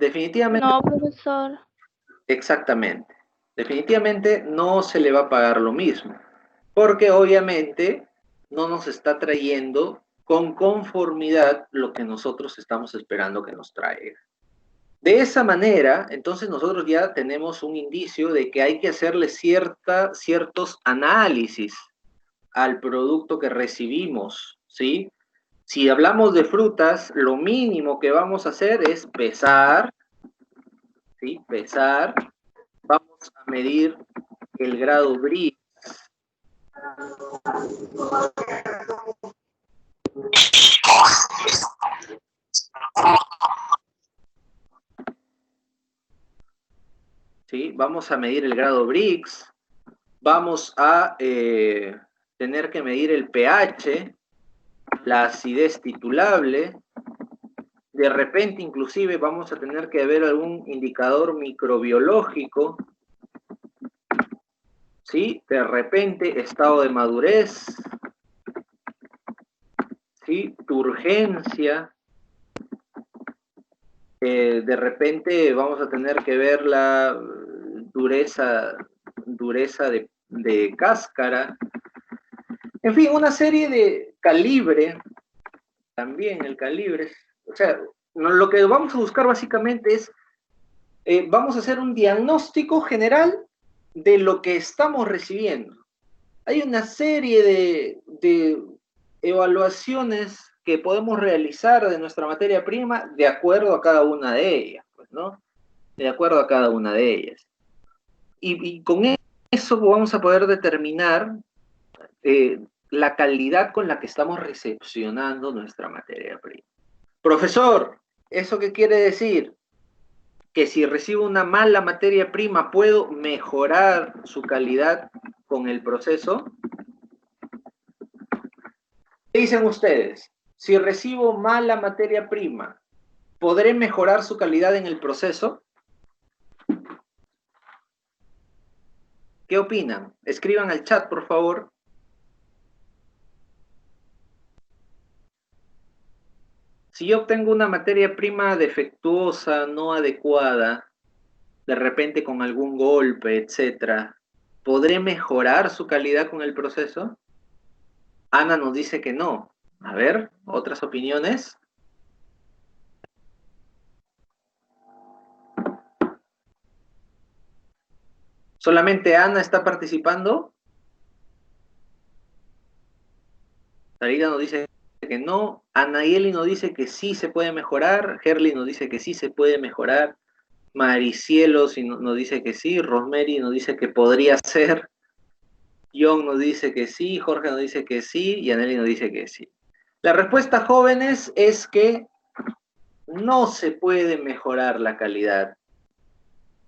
Definitivamente. No, profesor. Exactamente. Definitivamente no se le va a pagar lo mismo, porque obviamente no nos está trayendo con conformidad lo que nosotros estamos esperando que nos traiga. De esa manera, entonces nosotros ya tenemos un indicio de que hay que hacerle ciertos análisis al producto que recibimos, ¿sí? Si hablamos de frutas, lo mínimo que vamos a hacer es pesar, ¿sí? Pesar. Vamos a medir el grado Brix. ¿Sí? Vamos a medir el grado Brix. Vamos a tener que medir el pH, la acidez titulable. De repente, inclusive, vamos a tener que ver algún indicador microbiológico. ¿Sí? De repente, estado de madurez. ¿Sí? Turgencia. De repente vamos a tener que ver la dureza de cáscara. En fin, una serie de calibre, también el calibre. O sea, lo que vamos a buscar básicamente es, vamos a hacer un diagnóstico general de lo que estamos recibiendo. Hay una serie de evaluaciones que podemos realizar de nuestra materia prima de acuerdo a cada una de ellas, pues, ¿no? De acuerdo a cada una de ellas. Y con eso vamos a poder determinar la calidad con la que estamos recepcionando nuestra materia prima. Profesor, ¿eso qué quiere decir? Que si recibo una mala materia prima, ¿puedo mejorar su calidad con el proceso? ¿Qué dicen ustedes? Si recibo mala materia prima, ¿podré mejorar su calidad en el proceso? ¿Qué opinan? Escriban al chat, por favor. Si yo obtengo una materia prima defectuosa, no adecuada, de repente con algún golpe, etcétera, ¿podré mejorar su calidad con el proceso? Ana nos dice que no. A ver, ¿otras opiniones? ¿Solamente Ana está participando? Sarita nos dice que no. Anayeli nos dice que sí se puede mejorar. Herly nos dice que sí se puede mejorar. Maricielo nos dice que sí. Rosemary nos dice que podría ser. John nos dice que sí. Jorge nos dice que sí. Y Aneli nos dice que sí. La respuesta, jóvenes, es que no se puede mejorar la calidad.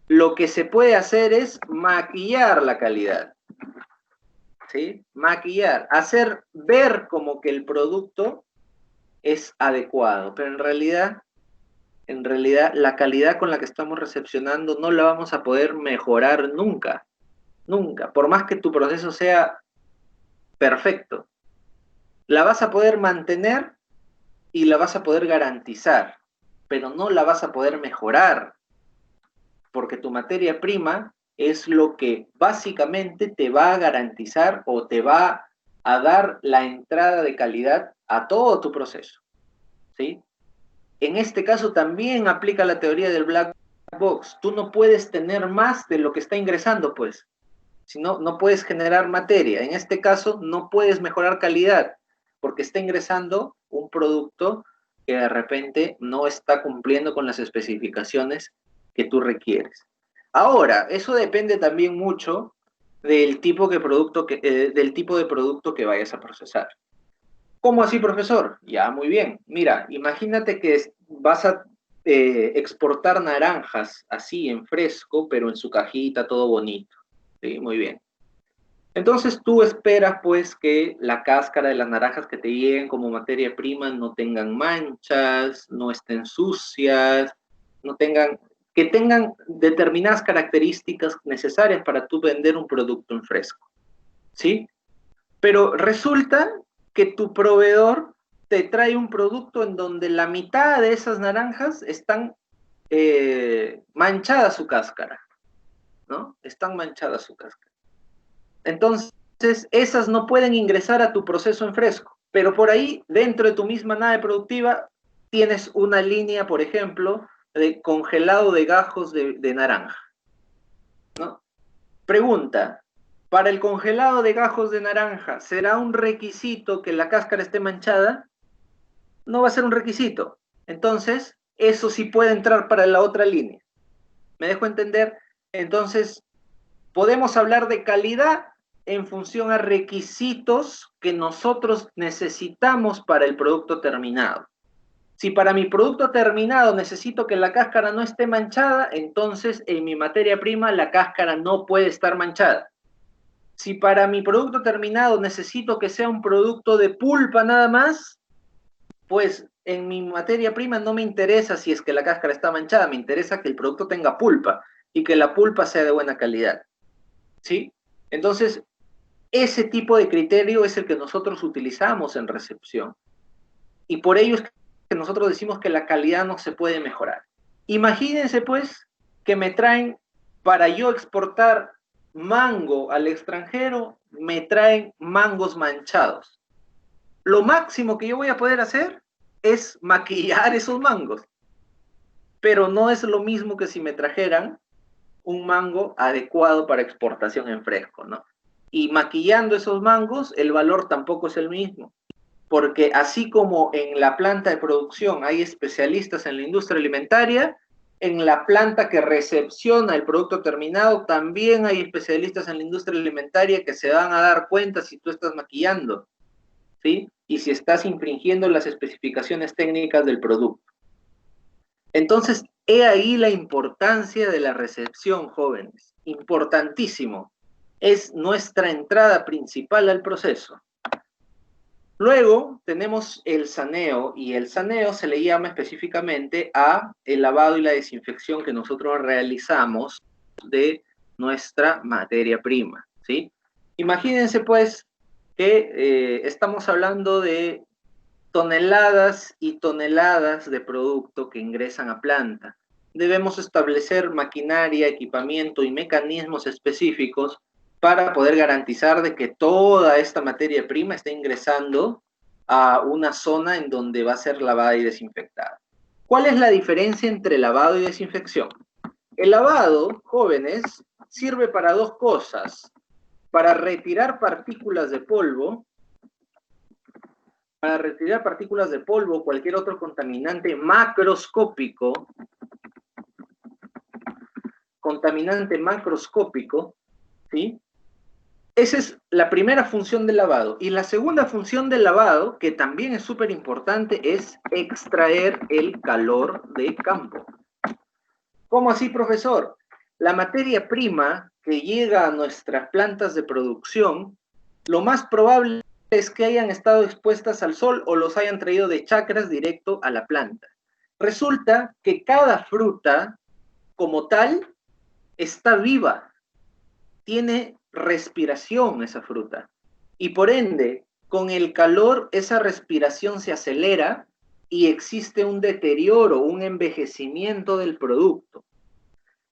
Lo que se puede hacer es maquillar la calidad. ¿Sí? Maquillar, hacer ver como que el producto es adecuado, pero en realidad la calidad con la que estamos recepcionando no la vamos a poder mejorar nunca, nunca, por más que tu proceso sea perfecto. La vas a poder mantener y la vas a poder garantizar, pero no la vas a poder mejorar, porque tu materia prima es lo que básicamente te va a garantizar o te va a dar la entrada de calidad a todo tu proceso, ¿sí? En este caso también aplica la teoría del black box. Tú no puedes tener más de lo que está ingresando, pues. Si no, no puedes generar materia. En este caso, no puedes mejorar calidad, porque está ingresando un producto que de repente no está cumpliendo con las especificaciones que tú requieres. Ahora, eso depende también mucho del tipo de producto que vayas a procesar. ¿Cómo así, profesor? Ya, muy bien. Mira, imagínate que vas a exportar naranjas así en fresco, pero en su cajita, todo bonito. Sí, muy bien. Entonces tú esperas pues que la cáscara de las naranjas que te lleguen como materia prima no tengan manchas, no estén sucias, que tengan determinadas características necesarias para tú vender un producto en fresco, ¿sí? Pero resulta que tu proveedor te trae un producto en donde la mitad de esas naranjas están manchadas su cáscara, ¿no? Están manchadas su cáscara. Entonces, esas no pueden ingresar a tu proceso en fresco, pero por ahí, dentro de tu misma nave productiva, tienes una línea, por ejemplo, de congelado de gajos de naranja, ¿no? Pregunta, ¿para el congelado de gajos de naranja será un requisito que la cáscara esté manchada? No va a ser un requisito. Entonces, eso sí puede entrar para la otra línea. ¿Me dejo entender? Entonces, podemos hablar de calidad en función a requisitos que nosotros necesitamos para el producto terminado. Si para mi producto terminado necesito que la cáscara no esté manchada, entonces en mi materia prima la cáscara no puede estar manchada. Si para mi producto terminado necesito que sea un producto de pulpa nada más, pues en mi materia prima no me interesa si es que la cáscara está manchada, me interesa que el producto tenga pulpa y que la pulpa sea de buena calidad. ¿Sí? Entonces, ese tipo de criterio es el que nosotros utilizamos en recepción. Y por ello es que nosotros decimos que la calidad no se puede mejorar. Imagínense, pues, que me traen, para yo exportar mango al extranjero, me traen mangos manchados. Lo máximo que yo voy a poder hacer es maquillar esos mangos. Pero no es lo mismo que si me trajeran un mango adecuado para exportación en fresco, ¿no? Y maquillando esos mangos, el valor tampoco es el mismo. Porque así como en la planta de producción hay especialistas en la industria alimentaria, en la planta que recepciona el producto terminado, también hay especialistas en la industria alimentaria que se van a dar cuenta si tú estás maquillando, ¿sí? Y si estás infringiendo las especificaciones técnicas del producto. Entonces, he ahí la importancia de la recepción, jóvenes. Importantísimo. Es nuestra entrada principal al proceso. Luego tenemos el saneo, y el saneo se le llama específicamente a el lavado y la desinfección que nosotros realizamos de nuestra materia prima, ¿sí? Imagínense pues que estamos hablando de toneladas y toneladas de producto que ingresan a planta. Debemos establecer maquinaria, equipamiento y mecanismos específicos para poder garantizar de que toda esta materia prima esté ingresando a una zona en donde va a ser lavada y desinfectada. ¿Cuál es la diferencia entre lavado y desinfección? El lavado, jóvenes, sirve para dos cosas: para retirar partículas de polvo, cualquier otro contaminante macroscópico, ¿sí? Esa es la primera función del lavado. Y la segunda función del lavado, que también es súper importante, es extraer el calor de campo. ¿Cómo así, profesor? La materia prima que llega a nuestras plantas de producción, lo más probable es que hayan estado expuestas al sol o los hayan traído de chacras directo a la planta. Resulta que cada fruta, como tal, está viva, tiene respiración esa fruta, y por ende, con el calor, esa respiración se acelera y existe un deterioro, un envejecimiento del producto.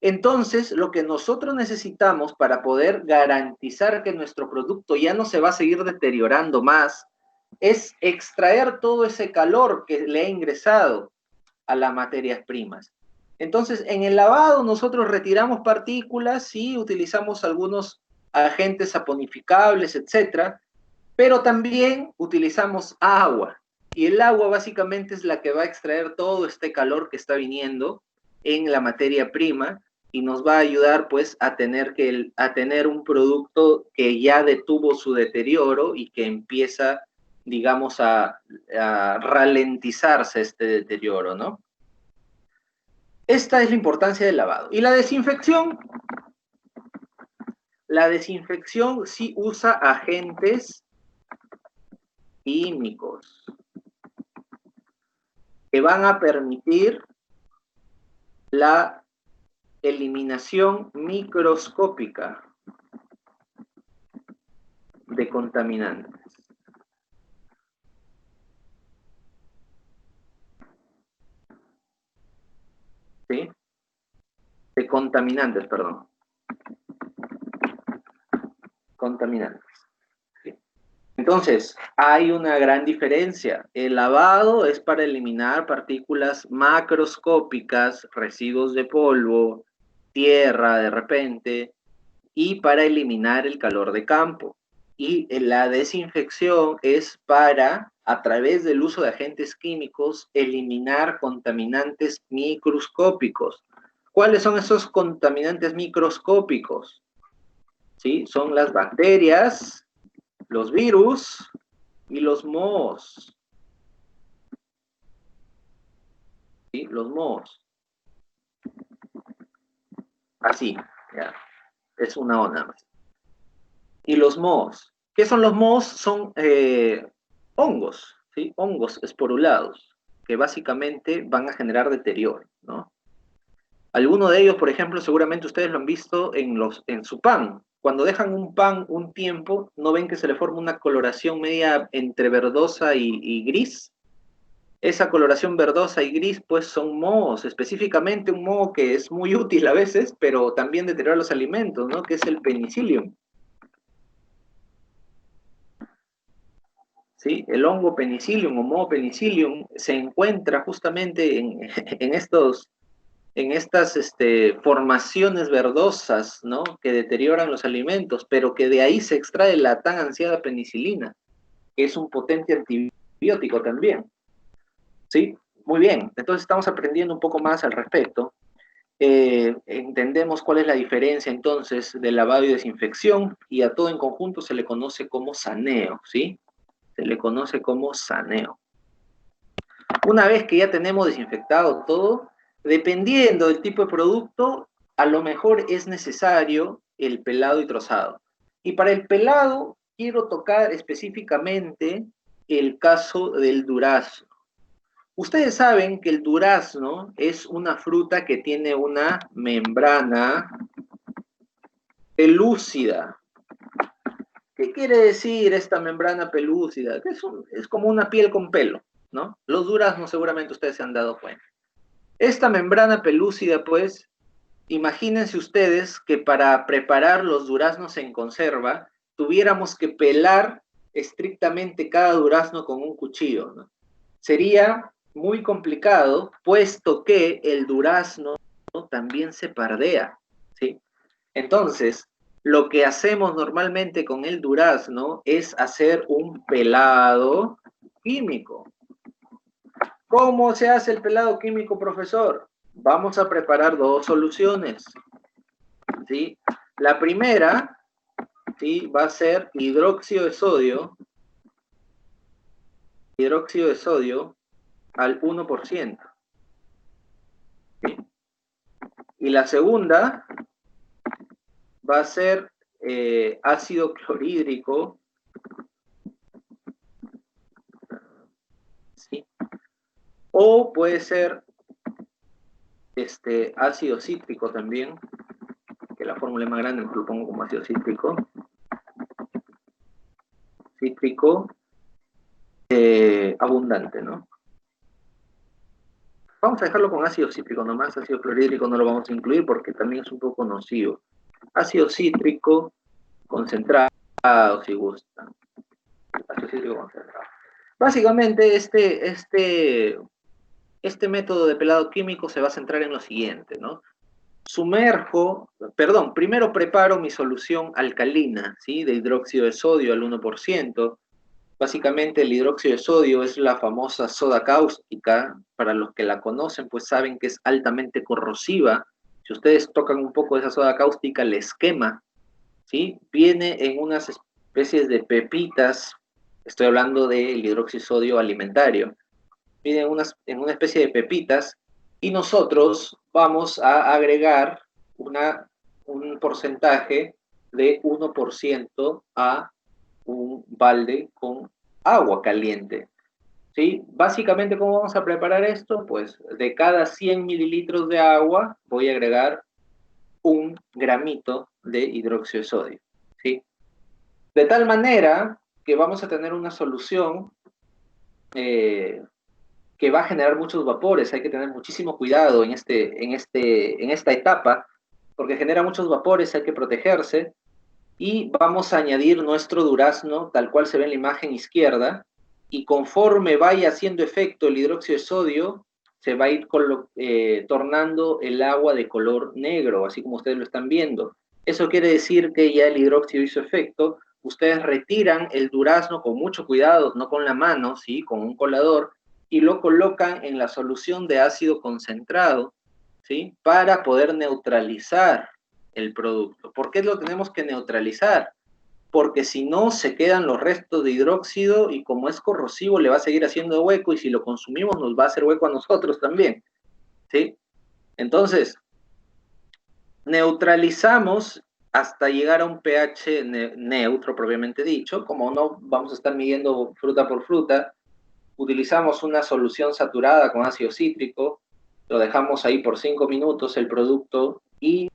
Entonces, lo que nosotros necesitamos para poder garantizar que nuestro producto ya no se va a seguir deteriorando más, es extraer todo ese calor que le ha ingresado a las materias primas. Entonces, en el lavado nosotros retiramos partículas y utilizamos algunos agentes saponificables, etcétera, pero también utilizamos agua. Y el agua básicamente es la que va a extraer todo este calor que está viniendo en la materia prima y nos va a ayudar pues a tener un producto que ya detuvo su deterioro y que empieza, digamos, a ralentizarse este deterioro, ¿no? Esta es la importancia del lavado. Y la desinfección sí usa agentes químicos que van a permitir la eliminación microscópica de contaminantes. ¿Sí? De contaminantes, perdón. Contaminantes. ¿Sí? Entonces, hay una gran diferencia. El lavado es para eliminar partículas macroscópicas, residuos de polvo, tierra de repente, y para eliminar el calor de campo. Y la desinfección es para, a través del uso de agentes químicos, eliminar contaminantes microscópicos. ¿Cuáles son esos contaminantes microscópicos? ¿Sí? Son las bacterias, los virus y los mohos. ¿Sí? Los mohos. Así, ya. Es una onda más. Y los mohos. ¿Qué son los mohos? Son hongos, ¿sí? Hongos esporulados, que básicamente van a generar deterioro, ¿no? Alguno de ellos, por ejemplo, seguramente ustedes lo han visto en su pan. Cuando dejan un pan un tiempo, ¿no ven que se le forma una coloración media entre verdosa y gris? Esa coloración verdosa y gris, pues son mohos, específicamente un moho que es muy útil a veces, pero también deteriora los alimentos, ¿no? Que es el penicillium. ¿Sí? El hongo penicillium o moho penicillium se encuentra justamente en estas formaciones verdosas, ¿no? Que deterioran los alimentos, pero que de ahí se extrae la tan ansiada penicilina, que es un potente antibiótico también. ¿Sí? Muy bien, entonces estamos aprendiendo un poco más al respecto. Entendemos cuál es la diferencia entonces del lavado y desinfección, y a todo en conjunto se le conoce como saneo, ¿sí? Se le conoce como saneo. Una vez que ya tenemos desinfectado todo, dependiendo del tipo de producto, a lo mejor es necesario el pelado y trozado. Y para el pelado quiero tocar específicamente el caso del durazno. Ustedes saben que el durazno es una fruta que tiene una membrana pelúcida. ¿Qué quiere decir esta membrana pelúcida? Es como una piel con pelo, ¿no? Los duraznos seguramente ustedes se han dado cuenta. Esta membrana pelúcida, pues, imagínense ustedes que para preparar los duraznos en conserva, tuviéramos que pelar estrictamente cada durazno con un cuchillo, ¿no? Sería muy complicado, puesto que el durazno también se pardea, ¿sí? Entonces, lo que hacemos normalmente con el durazno es hacer un pelado químico. ¿Cómo se hace el pelado químico, profesor? Vamos a preparar dos soluciones, ¿sí? La primera, ¿sí?, va a ser hidróxido de sodio al 1%. ¿Sí? Y la segunda va a ser ácido clorhídrico, ¿sí?, o puede ser ácido cítrico también, que la fórmula es más grande, lo pongo como ácido cítrico abundante, ¿no? Vamos a dejarlo con ácido cítrico nomás, ácido clorhídrico no lo vamos a incluir porque también es un poco nocivo. Ácido cítrico concentrado, si gusta. Ácido cítrico concentrado. Básicamente, este método de pelado químico se va a centrar en lo siguiente, ¿no? Primero preparo mi solución alcalina, ¿sí?, de hidróxido de sodio al 1%. Básicamente el hidróxido de sodio es la famosa soda cáustica. Para los que la conocen, pues saben que es altamente corrosiva. Si ustedes tocan un poco de esa soda cáustica, les quema, ¿sí? Viene en unas especies de pepitas, estoy hablando del hidróxido de sodio alimentario, viene en una especie de pepitas, y nosotros vamos a agregar un porcentaje de 1% a un balde con agua caliente, ¿sí? Básicamente, ¿cómo vamos a preparar esto? Pues de cada 100 mililitros de agua voy a agregar un gramito de hidróxido de sodio, ¿sí? De tal manera que vamos a tener una solución que va a generar muchos vapores. Hay que tener muchísimo cuidado en esta etapa, porque genera muchos vapores, hay que protegerse. Y vamos a añadir nuestro durazno tal cual se ve en la imagen izquierda, y conforme vaya haciendo efecto el hidróxido de sodio, se va a ir tornando el agua de color negro, así como ustedes lo están viendo. Eso quiere decir que ya el hidróxido hizo efecto. Ustedes retiran el durazno con mucho cuidado, no con la mano, ¿sí?, con un colador, y lo colocan en la solución de ácido concentrado, ¿sí?, para poder neutralizar el producto. ¿Por qué lo tenemos que neutralizar? Porque si no, se quedan los restos de hidróxido, y como es corrosivo le va a seguir haciendo hueco, y si lo consumimos nos va a hacer hueco a nosotros también, ¿sí? Entonces, neutralizamos hasta llegar a un pH neutro, propiamente dicho. Como no vamos a estar midiendo fruta por fruta, utilizamos una solución saturada con ácido cítrico, lo dejamos ahí por 5 minutos el producto, y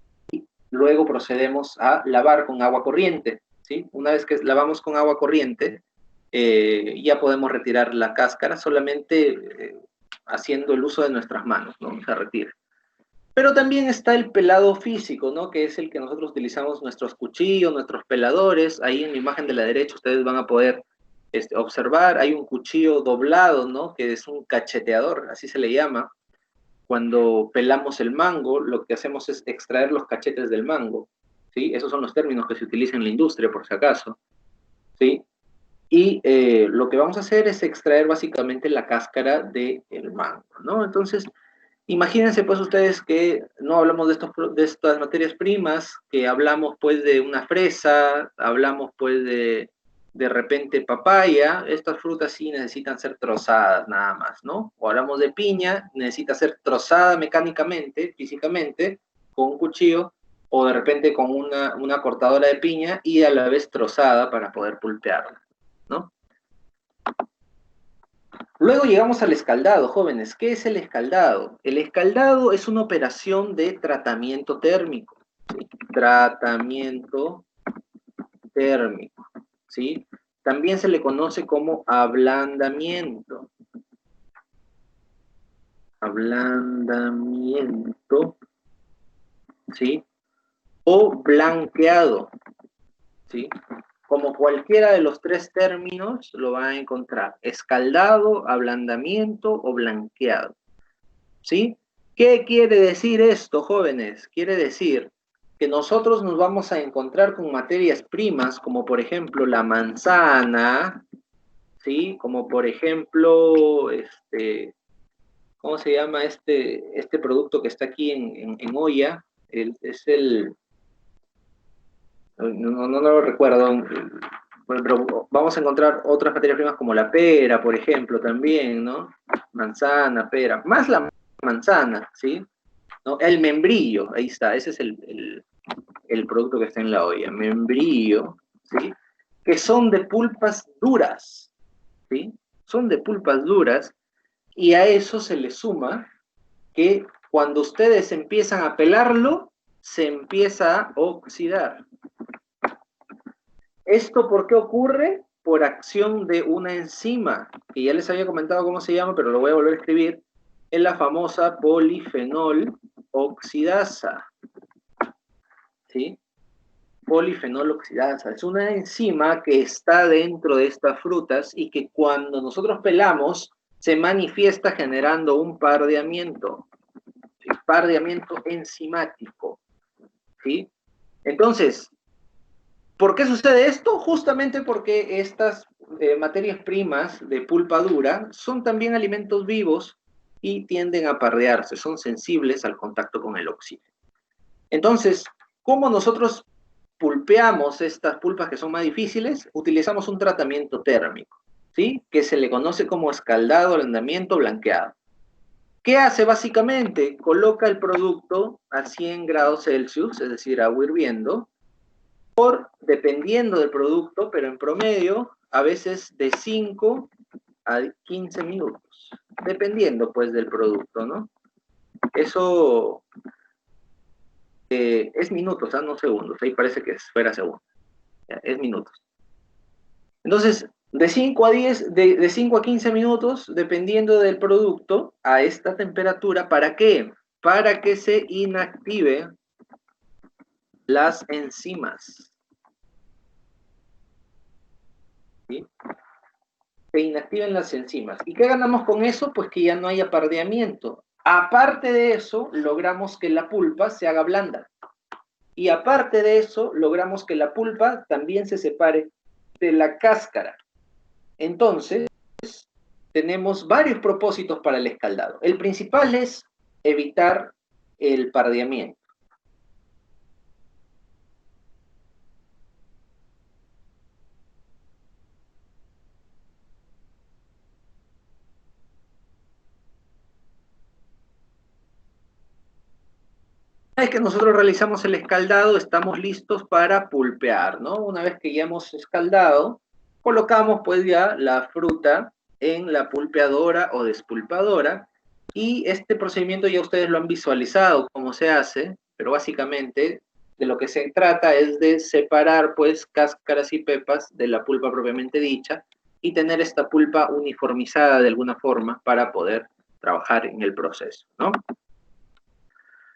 luego procedemos a lavar con agua corriente, ¿sí? Una vez que lavamos con agua corriente, ya podemos retirar la cáscara, solamente haciendo el uso de nuestras manos, ¿no? Se retira. Pero también está el pelado físico, ¿no?, que es el que nosotros utilizamos, nuestros cuchillos, nuestros peladores. Ahí en la imagen de la derecha ustedes van a poder observar, hay un cuchillo doblado, ¿no?, que es un cacheteador, así se le llama. Cuando pelamos el mango, lo que hacemos es extraer los cachetes del mango, ¿sí? Esos son los términos que se utilizan en la industria, por si acaso, ¿sí? Y lo que vamos a hacer es extraer básicamente la cáscara del mango, ¿no? Entonces, Imagínense pues ustedes que no hablamos de estas materias primas, que hablamos pues de una fresa, hablamos pues de repente papaya. Estas frutas sí necesitan ser trozadas nada más, ¿no? O hablamos de piña, necesita ser trozada mecánicamente, físicamente, con un cuchillo, o de repente con una cortadora de piña y a la vez trozada para poder pulpearla, ¿no? Luego llegamos al escaldado, jóvenes. ¿Qué es el escaldado? El escaldado es una operación de tratamiento térmico. ¿Sí? Tratamiento térmico, ¿sí? También se le conoce como ablandamiento. Ablandamiento, ¿sí? O blanqueado, ¿sí? Como cualquiera de los tres términos lo van a encontrar. Escaldado, ablandamiento o blanqueado, ¿sí? ¿Qué quiere decir esto, jóvenes? Quiere decir que nosotros nos vamos a encontrar con materias primas, como por ejemplo la manzana, ¿sí? Como por ejemplo, ¿cómo se llama este producto que está aquí en olla? No lo recuerdo, pero vamos a encontrar otras materias primas como la pera, por ejemplo, también, ¿no? Manzana, pera, más la manzana, ¿sí? ¿No? El membrillo, ahí está, ese es el producto que está en la olla, membrillo, ¿sí? Que son de pulpas duras, ¿sí? Son de pulpas duras, y a eso se le suma que cuando ustedes empiezan a pelarlo, se empieza a oxidar. ¿Esto por qué ocurre? Por acción de una enzima, que ya les había comentado cómo se llama, pero lo voy a volver a escribir, es la famosa polifenol oxidasa, ¿sí? Polifenol oxidasa. Es una enzima que está dentro de estas frutas y que cuando nosotros pelamos se manifiesta generando un pardeamiento, ¿sí? Pardeamiento enzimático, ¿sí? Entonces, ¿por qué sucede esto? Justamente porque estas materias primas de pulpa dura son también alimentos vivos y tienden a pardearse, son sensibles al contacto con el oxígeno. Entonces, ¿cómo nosotros pulpeamos estas pulpas que son más difíciles? Utilizamos un tratamiento térmico, ¿sí? Que se le conoce como escaldado, ablandamiento, blanqueado. ¿Qué hace básicamente? Coloca el producto a 100 grados Celsius, es decir, agua hirviendo, dependiendo del producto, pero en promedio, a veces de 5 a 15 minutos, dependiendo pues del producto, ¿no? Eso es minutos, no segundos, ahí parece que fuera segundos, es minutos. Entonces, de 5 a 10, de 5 a 15 minutos, dependiendo del producto, a esta temperatura, ¿para qué? Para que se inactive las enzimas, ¿sí? Se inactiven las enzimas. ¿Y qué ganamos con eso? Pues que ya no haya pardeamiento. Aparte de eso, logramos que la pulpa se haga blanda. Y aparte de eso, logramos que la pulpa también se separe de la cáscara. Entonces, tenemos varios propósitos para el escaldado. El principal es evitar el pardeamiento. Una vez que nosotros realizamos el escaldado, estamos listos para pulpear, ¿no? Una vez que ya hemos escaldado, colocamos pues ya la fruta en la pulpeadora o despulpadora, y este procedimiento ya ustedes lo han visualizado cómo se hace, pero básicamente de lo que se trata es de separar pues cáscaras y pepas de la pulpa propiamente dicha y tener esta pulpa uniformizada de alguna forma para poder trabajar en el proceso, ¿no?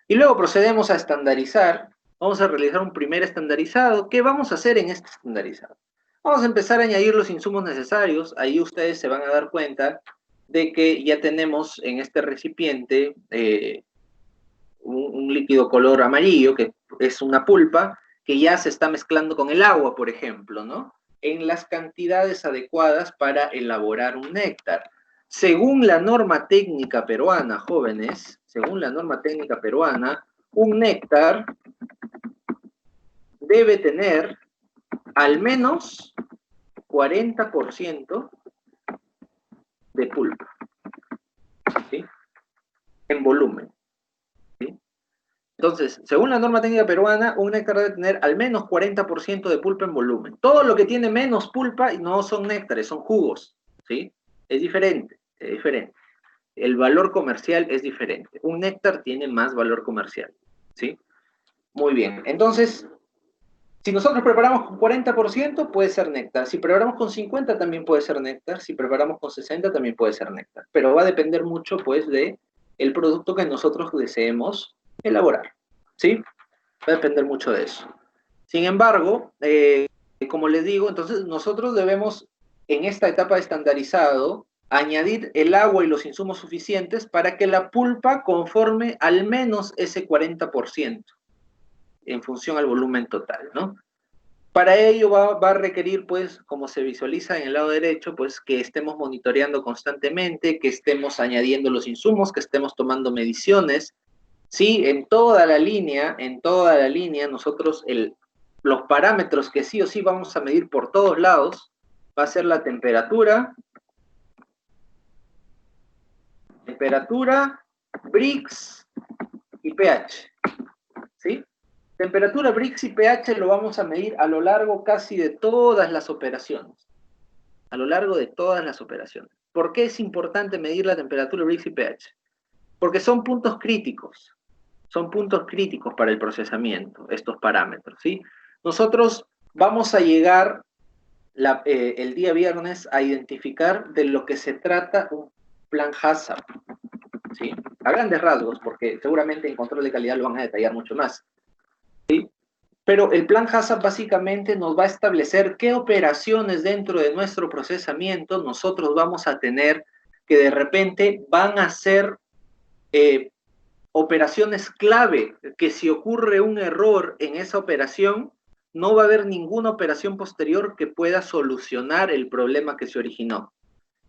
Y luego procedemos a estandarizar. Vamos a realizar un primer estandarizado. ¿Qué vamos a hacer en este estandarizado? Vamos a empezar a añadir los insumos necesarios. Ahí ustedes se van a dar cuenta de que ya tenemos en este recipiente un líquido color amarillo, que es una pulpa, que ya se está mezclando con el agua, por ejemplo, ¿no? En las cantidades adecuadas para elaborar un néctar. Según la norma técnica peruana, jóvenes, según la norma técnica peruana, un néctar debe tener al menos 40% de pulpa, ¿sí? En volumen, ¿sí? Entonces, según la norma técnica peruana, un néctar debe tener al menos 40% de pulpa en volumen. Todo lo que tiene menos pulpa no son néctares, son jugos, ¿sí? Es diferente, es diferente. El valor comercial es diferente. Un néctar tiene más valor comercial, ¿sí? Muy bien. Entonces, si nosotros preparamos con 40%, puede ser néctar. Si preparamos con 50, también puede ser néctar. Si preparamos con 60, también puede ser néctar. Pero va a depender mucho, pues, de el producto que nosotros deseemos elaborar, ¿sí? Va a depender mucho de eso. Sin embargo, como les digo, entonces nosotros debemos, en esta etapa de estandarizado, añadir el agua y los insumos suficientes para que la pulpa conforme al menos ese 40% en función al volumen total, ¿no? Para ello va a requerir, pues, como se visualiza en el lado derecho, pues, que estemos monitoreando constantemente, que estemos añadiendo los insumos, que estemos tomando mediciones, ¿sí? En toda la línea, nosotros los parámetros que sí o sí vamos a medir por todos lados va a ser la temperatura, Brix y pH, ¿sí? Temperatura, Brix y pH lo vamos a medir a lo largo casi de todas las operaciones. A lo largo de todas las operaciones. ¿Por qué es importante medir la temperatura, Brix y pH? Porque son puntos críticos. Son puntos críticos para el procesamiento, estos parámetros, ¿sí? Nosotros vamos a llegar el día viernes a identificar de lo que se trata un plan HACCP, ¿sí? A grandes rasgos, porque seguramente en control de calidad lo van a detallar mucho más, ¿sí? Pero el plan HACCP básicamente nos va a establecer qué operaciones dentro de nuestro procesamiento nosotros vamos a tener que de repente van a ser operaciones clave, que si ocurre un error en esa operación, no va a haber ninguna operación posterior que pueda solucionar el problema que se originó.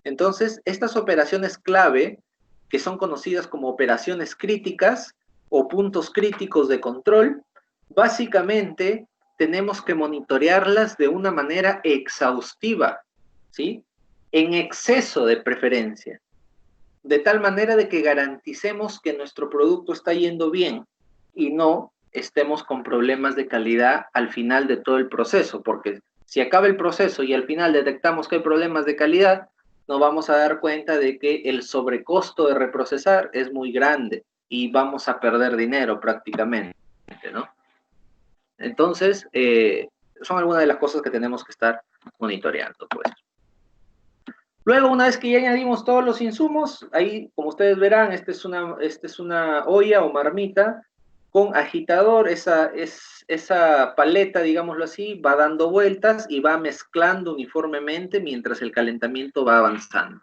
Entonces, estas operaciones clave, que son conocidas como operaciones críticas o puntos críticos de control, básicamente tenemos que monitorearlas de una manera exhaustiva, ¿sí? En exceso de preferencia, de tal manera de que garanticemos que nuestro producto está yendo bien y no estemos con problemas de calidad al final de todo el proceso, porque si acaba el proceso y al final detectamos que hay problemas de calidad, nos vamos a dar cuenta de que el sobrecosto de reprocesar es muy grande y vamos a perder dinero prácticamente, ¿no? Entonces, son algunas de las cosas que tenemos que estar monitoreando, pues. Luego, una vez que ya añadimos todos los insumos, ahí, como ustedes verán, esta es una olla o marmita con agitador. Esa paleta, digámoslo así, va dando vueltas y va mezclando uniformemente mientras el calentamiento va avanzando.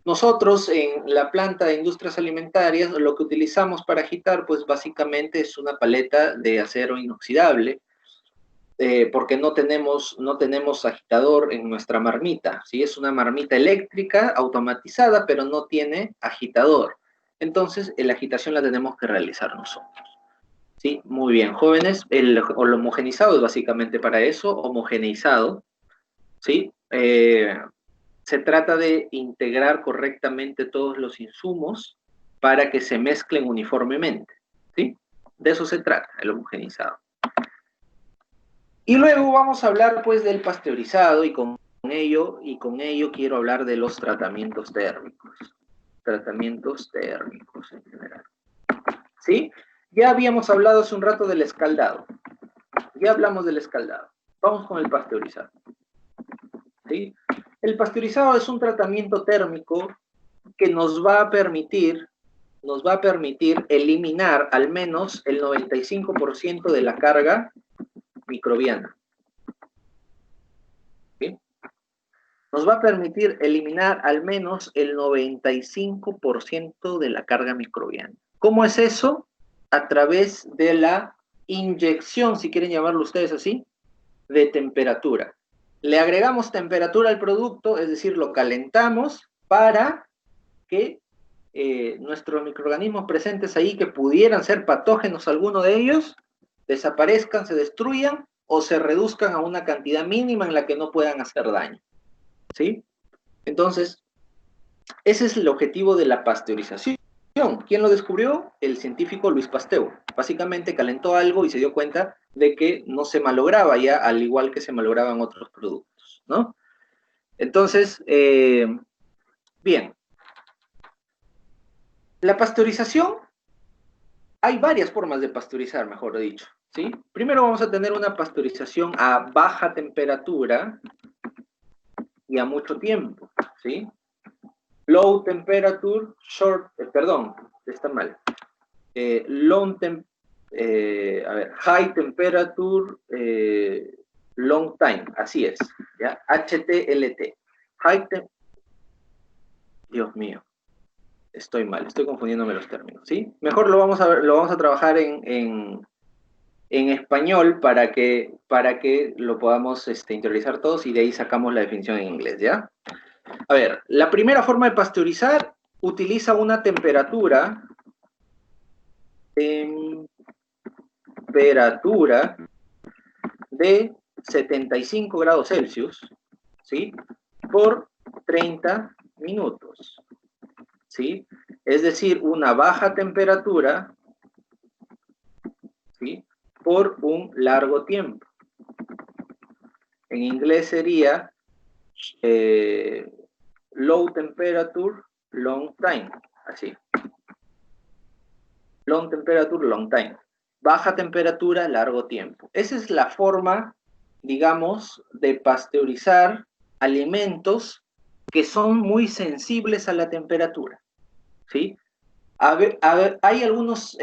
Nosotros en la planta de industrias alimentarias lo que utilizamos para agitar, pues básicamente es una paleta de acero inoxidable, porque no tenemos agitador en nuestra marmita, ¿sí? Es una marmita eléctrica automatizada, pero no tiene agitador. Entonces, la agitación la tenemos que realizar nosotros, ¿sí? Muy bien, jóvenes, el homogeneizado es básicamente para eso, homogeneizado, ¿sí? Se trata de integrar correctamente todos los insumos para que se mezclen uniformemente, ¿sí? De eso se trata, el homogeneizado. Y luego vamos a hablar pues del pasteurizado y con ello quiero hablar de los tratamientos térmicos. Tratamientos térmicos en general. ¿Sí? Ya habíamos hablado hace un rato del escaldado. Ya hablamos del escaldado. Vamos con el pasteurizado. ¿Sí? El pasteurizado es un tratamiento térmico que nos va a permitir eliminar al menos el 95% de la carga microbiana. ¿Sí? Nos va a permitir eliminar al menos el 95% de la carga microbiana. ¿Cómo es eso? A través de la inyección, si quieren llamarlo ustedes así, de temperatura. Le agregamos temperatura al producto, es decir, lo calentamos para que nuestros microorganismos presentes ahí que pudieran ser patógenos, alguno de ellos, desaparezcan, se destruyan o se reduzcan a una cantidad mínima en la que no puedan hacer daño. ¿Sí? Entonces, ese es el objetivo de la pasteurización. ¿Quién lo descubrió? El científico Luis Pasteur. Básicamente calentó algo y se dio cuenta de que no se malograba ya, al igual que se malograban otros productos, ¿no? Entonces, bien. La pasteurización, hay varias formas de pasteurizar, mejor dicho, ¿sí? Primero vamos a tener una pasteurización a baja temperatura y a mucho tiempo, ¿sí? Low temperature, está mal. High temperature, long time, así es, ¿ya? HTLT. Dios mío, estoy mal, estoy confundiéndome los términos, ¿sí? Mejor lo vamos a trabajar en español para que lo podamos interiorizar todos y de ahí sacamos la definición en inglés, ¿ya? A ver, la primera forma de pasteurizar utiliza una temperatura de 75 grados Celsius, ¿sí? Por 30 minutos, ¿sí? Es decir, una baja temperatura, ¿sí? Por un largo tiempo. En inglés sería low temperature, long time, así. Long temperature, long time. Baja temperatura, largo tiempo. Esa es la forma, digamos, de pasteurizar alimentos que son muy sensibles a la temperatura, ¿sí? Hay algunos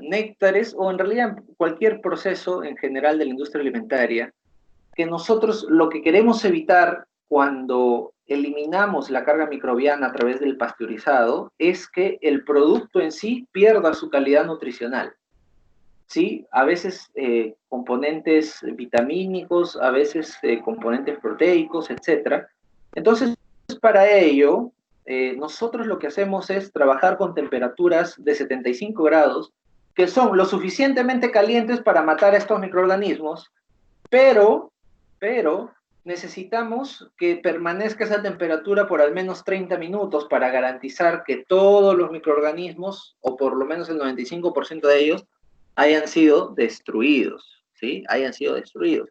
néctares, o en realidad cualquier proceso en general de la industria alimentaria, que nosotros lo que queremos evitar cuando eliminamos la carga microbiana a través del pasteurizado es que el producto en sí pierda su calidad nutricional. ¿Sí? A veces componentes vitamínicos, a veces componentes proteicos, etc. Entonces, para ello, nosotros lo que hacemos es trabajar con temperaturas de 75 grados, que son lo suficientemente calientes para matar a estos microorganismos, pero necesitamos que permanezca esa temperatura por al menos 30 minutos para garantizar que todos los microorganismos, o por lo menos el 95% de ellos, hayan sido destruidos, ¿sí? Hayan sido destruidos.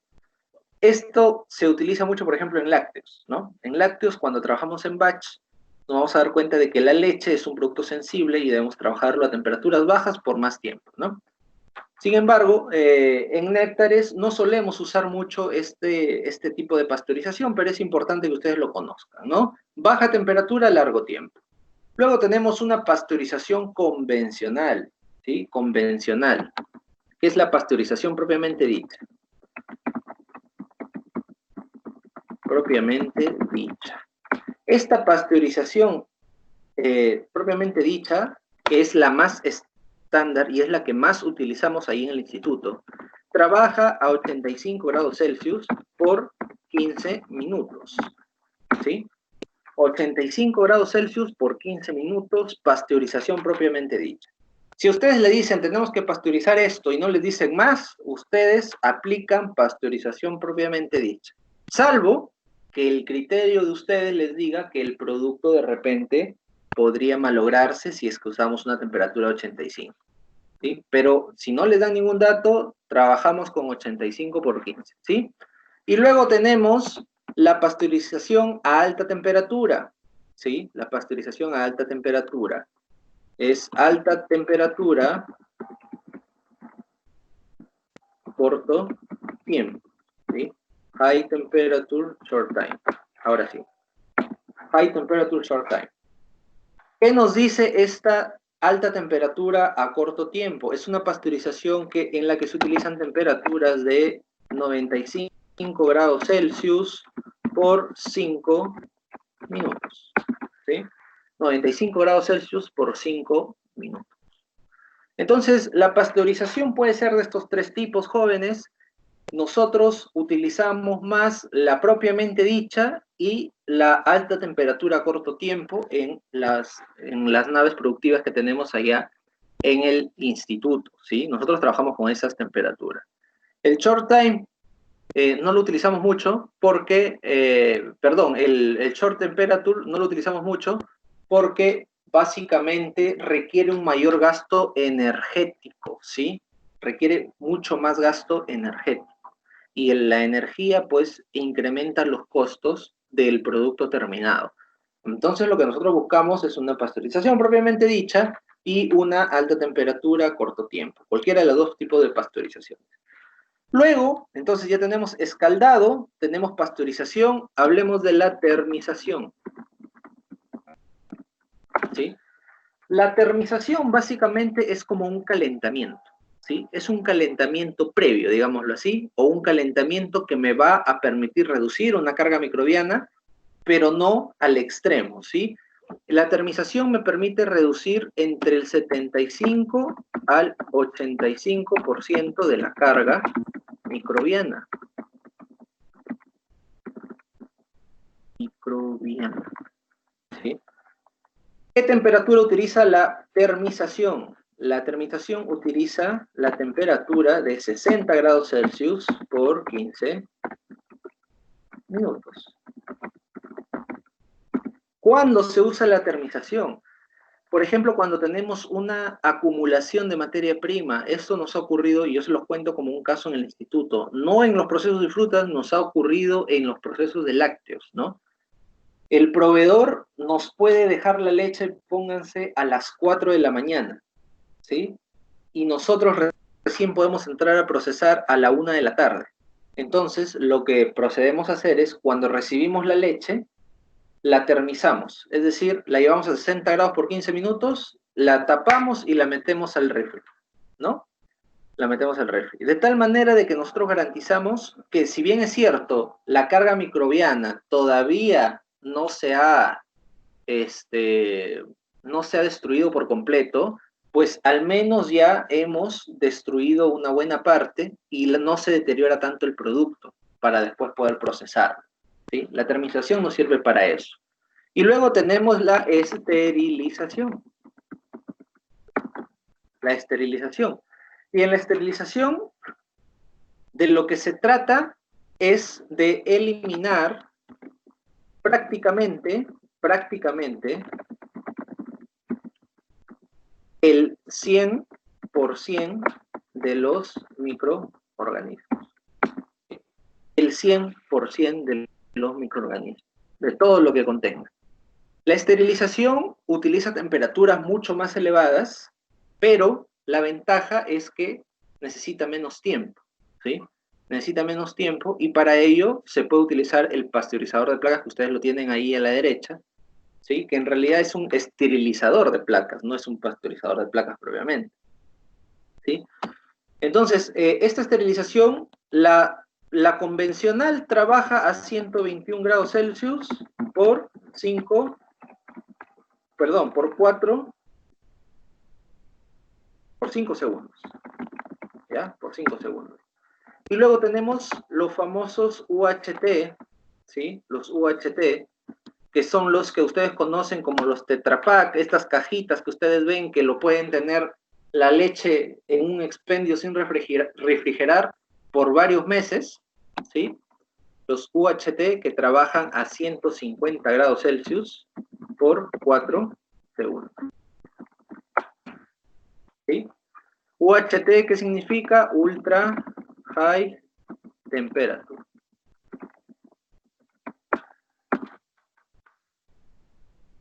Esto se utiliza mucho, por ejemplo, en lácteos, ¿no? En lácteos, cuando trabajamos en batch, nos vamos a dar cuenta de que la leche es un producto sensible y debemos trabajarlo a temperaturas bajas por más tiempo, ¿no? Sin embargo, en néctares no solemos usar mucho este tipo de pasteurización, pero es importante que ustedes lo conozcan, ¿no? Baja temperatura, largo tiempo. Luego tenemos una pasteurización convencional, ¿sí? Convencional, que es la pasteurización propiamente dicha. Propiamente dicha. Esta pasteurización propiamente dicha, que es la más estándar y es la que más utilizamos ahí en el instituto, trabaja a 85 grados Celsius por 15 minutos, ¿sí? 85 grados Celsius por 15 minutos, pasteurización propiamente dicha. Si ustedes le dicen, tenemos que pasteurizar esto, y no les dicen más, ustedes aplican pasteurización propiamente dicha. Salvo que el criterio de ustedes les diga que el producto de repente podría malograrse si es que usamos una temperatura de 85. ¿Sí? Pero si no les dan ningún dato, trabajamos con 85 por 15. ¿Sí? Y luego tenemos la pasteurización a alta temperatura. ¿Sí? La pasteurización a alta temperatura. Es alta temperatura, corto tiempo. ¿Sí? High temperature, short time. Ahora sí. High temperature, short time. ¿Qué nos dice esta alta temperatura a corto tiempo? Es una pasteurización en la que se utilizan temperaturas de 95 grados Celsius por 5 minutos. ¿Sí? 95 grados Celsius por 5 minutos. Entonces, la pasteurización puede ser de estos tres tipos, jóvenes. Nosotros utilizamos más la propiamente dicha y la alta temperatura a corto tiempo en las naves productivas que tenemos allá en el instituto, ¿sí? Nosotros trabajamos con esas temperaturas. El short time no lo utilizamos mucho porque, el short temperature no lo utilizamos mucho porque básicamente requiere un mayor gasto energético, ¿sí? Requiere mucho más gasto energético. Y la energía, pues, incrementa los costos del producto terminado. Entonces, lo que nosotros buscamos es una pasteurización propiamente dicha y una alta temperatura a corto tiempo. Cualquiera de los dos tipos de pasteurización. Luego, entonces ya tenemos escaldado, tenemos pasteurización, hablemos de la termización. ¿Sí? La termización básicamente es como un calentamiento, ¿sí? Es un calentamiento previo, digámoslo así, o un calentamiento que me va a permitir reducir una carga microbiana, pero no al extremo, ¿sí? La termización me permite reducir entre el 75 al 85% de la carga microbiana. ¿Sí? ¿Qué temperatura utiliza la termización? La termización utiliza la temperatura de 60 grados Celsius por 15 minutos. ¿Cuándo se usa la termización? Por ejemplo, cuando tenemos una acumulación de materia prima, esto nos ha ocurrido, y yo se los cuento como un caso en el instituto, no en los procesos de frutas, nos ha ocurrido en los procesos de lácteos, ¿no? El proveedor nos puede dejar la leche, pónganse, a las 4 de la mañana, ¿sí? Y nosotros recién podemos entrar a procesar a la 1 de la tarde. Entonces, lo que procedemos a hacer es, cuando recibimos la leche, la termizamos, es decir, la llevamos a 60 grados por 15 minutos, la tapamos y la metemos al refri, ¿no? La metemos al refri. De tal manera de que nosotros garantizamos que, si bien es cierto, la carga microbiana todavía no se ha destruido por completo, pues al menos ya hemos destruido una buena parte y no se deteriora tanto el producto para después poder procesarlo, ¿sí? La termización nos sirve para eso. Y luego tenemos la esterilización. La esterilización. Y en la esterilización, de lo que se trata es de eliminar prácticamente el 100% de los microorganismos. El 100% de los microorganismos, de todo lo que contenga. La esterilización utiliza temperaturas mucho más elevadas, pero la ventaja es que necesita menos tiempo, ¿sí? Necesita menos tiempo, y para ello se puede utilizar el pasteurizador de placas, que ustedes lo tienen ahí a la derecha, ¿sí? Que en realidad es un esterilizador de placas, no es un pasteurizador de placas propiamente, ¿sí? Entonces, esta esterilización, la convencional trabaja a 121 grados Celsius por 5 segundos, ¿ya? Por 5 segundos. Y luego tenemos los famosos UHT, ¿sí? Los UHT, que son los que ustedes conocen como los Tetra Pak, estas cajitas que ustedes ven que lo pueden tener la leche en un expendio sin refrigerar por varios meses, ¿sí? Los UHT, que trabajan a 150 grados Celsius por 4 segundos. ¿Sí? UHT, ¿qué significa? Ultra High Temperature.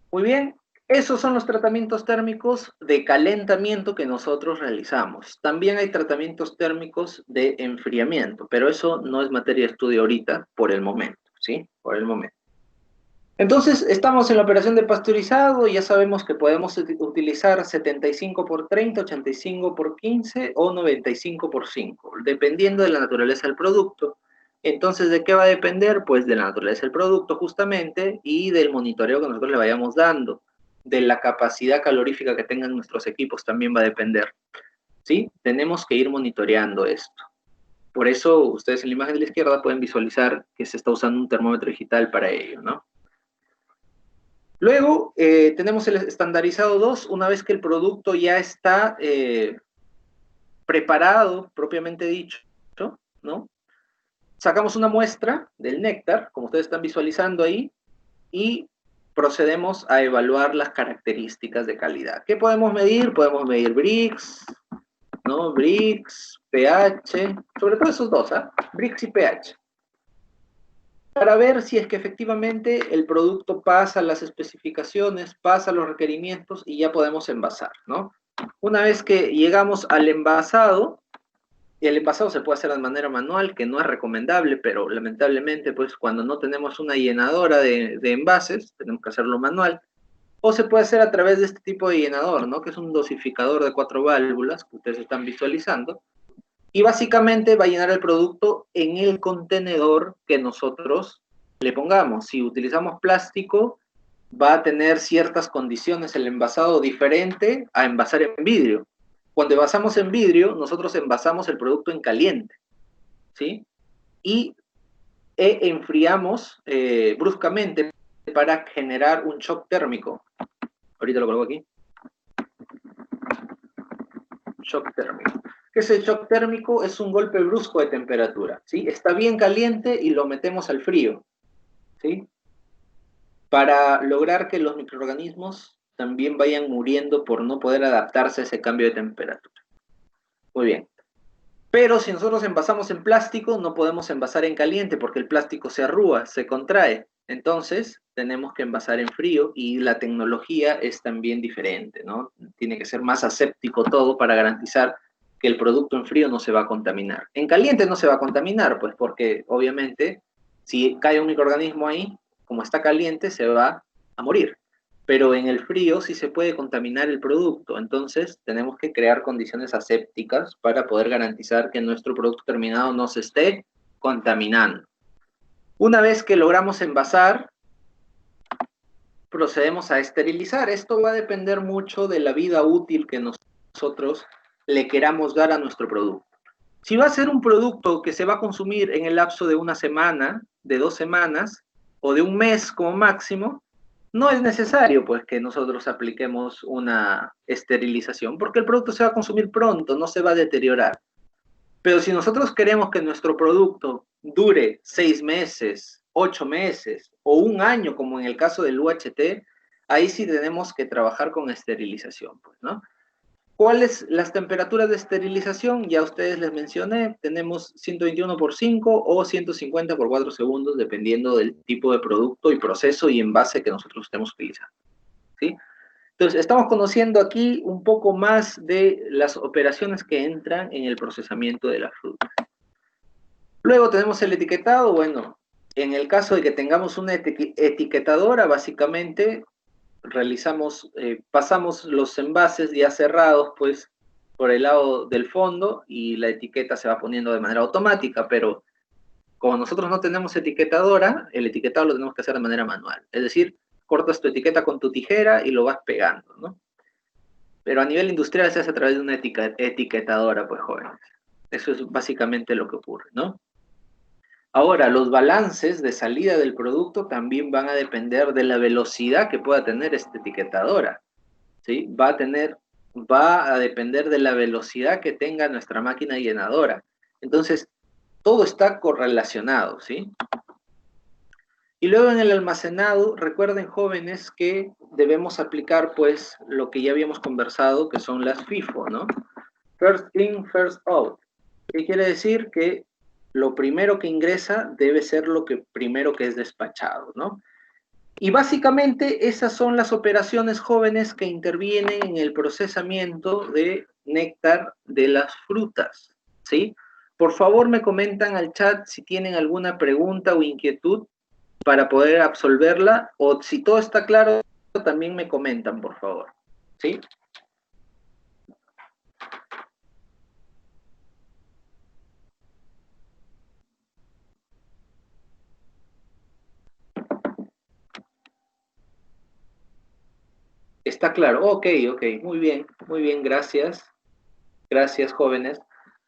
Muy bien, esos son los tratamientos térmicos de calentamiento que nosotros realizamos. También hay tratamientos térmicos de enfriamiento, pero eso no es materia de estudio ahorita, por el momento, ¿sí? Por el momento. Entonces, estamos en la operación de pasteurizado, y ya sabemos que podemos utilizar 75 por 30, 85 por 15 o 95 por 5, dependiendo de la naturaleza del producto. Entonces, ¿de qué va a depender? Pues de la naturaleza del producto, justamente, y del monitoreo que nosotros le vayamos dando. De la capacidad calorífica que tengan nuestros equipos también va a depender, ¿sí? Tenemos que ir monitoreando esto. Por eso ustedes en la imagen de la izquierda pueden visualizar que se está usando un termómetro digital para ello, ¿no? Luego tenemos el estandarizado 2, una vez que el producto ya está preparado, propiamente dicho, ¿no? Sacamos una muestra del néctar, como ustedes están visualizando ahí, y procedemos a evaluar las características de calidad. ¿Qué podemos medir? Podemos medir Brix, ¿no? Brix, pH, sobre todo esos dos, ¿ah? Brix y pH. Para ver si es que efectivamente el producto pasa las especificaciones, pasa los requerimientos y ya podemos envasar, ¿no? Una vez que llegamos al envasado, y el envasado se puede hacer de manera manual, que no es recomendable, pero lamentablemente, pues cuando no tenemos una llenadora de envases, tenemos que hacerlo manual, o se puede hacer a través de este tipo de llenador, ¿no? Que es un dosificador de 4 válvulas, que ustedes están visualizando, y básicamente va a llenar el producto en el contenedor que nosotros le pongamos. Si utilizamos plástico, va a tener ciertas condiciones el envasado diferente a envasar en vidrio. Cuando envasamos en vidrio, nosotros envasamos el producto en caliente, ¿sí? Y enfriamos bruscamente para generar un shock térmico. Ahorita lo coloco aquí. Shock térmico. ¿Qué es el shock térmico? Es un golpe brusco de temperatura, ¿sí? Está bien caliente y lo metemos al frío, ¿sí? Para lograr que los microorganismos también vayan muriendo por no poder adaptarse a ese cambio de temperatura. Muy bien. Pero si nosotros envasamos en plástico, no podemos envasar en caliente porque el plástico se arruga, se contrae. Entonces, tenemos que envasar en frío y la tecnología es también diferente, ¿no? Tiene que ser más aséptico todo para garantizar que el producto en frío no se va a contaminar. En caliente no se va a contaminar, pues porque obviamente si cae un microorganismo ahí, como está caliente, se va a morir. Pero en el frío sí se puede contaminar el producto, entonces tenemos que crear condiciones asépticas para poder garantizar que nuestro producto terminado no se esté contaminando. Una vez que logramos envasar, procedemos a esterilizar. Esto va a depender mucho de la vida útil que nosotros le queramos dar a nuestro producto. Si va a ser un producto que se va a consumir en el lapso de una semana, de 2 semanas o de un mes como máximo, no es necesario pues que nosotros apliquemos una esterilización porque el producto se va a consumir pronto, no se va a deteriorar. Pero si nosotros queremos que nuestro producto dure 6 meses, 8 meses o un año, como en el caso del UHT, ahí sí tenemos que trabajar con esterilización, pues, ¿no? ¿Cuáles las temperaturas de esterilización? Ya ustedes les mencioné, tenemos 121 por 5 o 150 por 4 segundos, dependiendo del tipo de producto y proceso y envase que nosotros estemos utilizando, ¿sí? Entonces, estamos conociendo aquí un poco más de las operaciones que entran en el procesamiento de la fruta. Luego tenemos el etiquetado. Bueno, en el caso de que tengamos una etiquetadora, básicamente realizamos, pasamos los envases ya cerrados, pues, por el lado del fondo y la etiqueta se va poniendo de manera automática, pero como nosotros no tenemos etiquetadora, el etiquetado lo tenemos que hacer de manera manual. Es decir, cortas tu etiqueta con tu tijera y lo vas pegando, ¿no? Pero a nivel industrial se hace a través de una etiquetadora, pues, jóvenes. Eso es básicamente lo que ocurre, ¿no? Ahora, los balances de salida del producto también van a depender de la velocidad que pueda tener esta etiquetadora, ¿sí? Va a depender de la velocidad que tenga nuestra máquina llenadora. Entonces, todo está correlacionado, ¿sí? Y luego en el almacenado, recuerden, jóvenes, que debemos aplicar, pues, lo que ya habíamos conversado, que son las FIFO, ¿no? First in, first out. ¿Qué quiere decir? Que lo primero que ingresa debe ser lo que primero que es despachado, ¿no? Y básicamente esas son las operaciones, jóvenes, que intervienen en el procesamiento de néctar de las frutas, ¿sí? Por favor, me comentan al chat si tienen alguna pregunta o inquietud para poder absolverla, o si todo está claro, también me comentan, por favor, ¿sí? Está claro, ok, muy bien, gracias, jóvenes.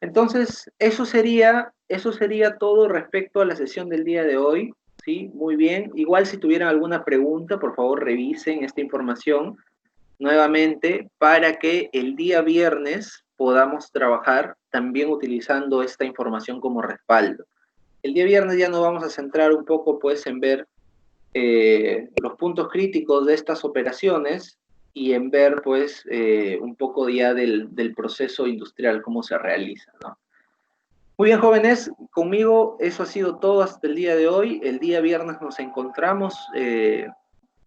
Entonces, eso sería todo respecto a la sesión del día de hoy, ¿sí? Muy bien. Igual si tuvieran alguna pregunta, por favor revisen esta información nuevamente para que el día viernes podamos trabajar también utilizando esta información como respaldo. El día viernes ya nos vamos a centrar un poco pues en ver los puntos críticos de estas operaciones y en ver pues un poco ya del proceso industrial, cómo se realiza, ¿no? Muy bien, jóvenes, conmigo eso ha sido todo hasta el día de hoy. El día viernes nos encontramos,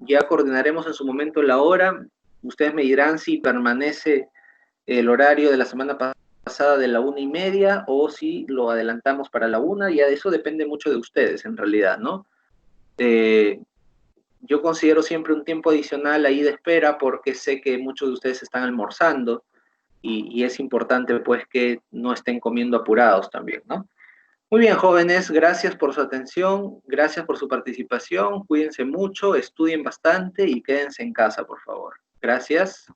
ya coordinaremos en su momento la hora. Ustedes me dirán si permanece el horario de la semana pasada de la 1:30 o si lo adelantamos para la 1. Ya de eso depende mucho de ustedes, en realidad, ¿no? Yo considero siempre un tiempo adicional ahí de espera porque sé que muchos de ustedes están almorzando y es importante pues que no estén comiendo apurados también, ¿no? Muy bien, jóvenes, gracias por su atención, gracias por su participación, cuídense mucho, estudien bastante y quédense en casa, por favor. Gracias.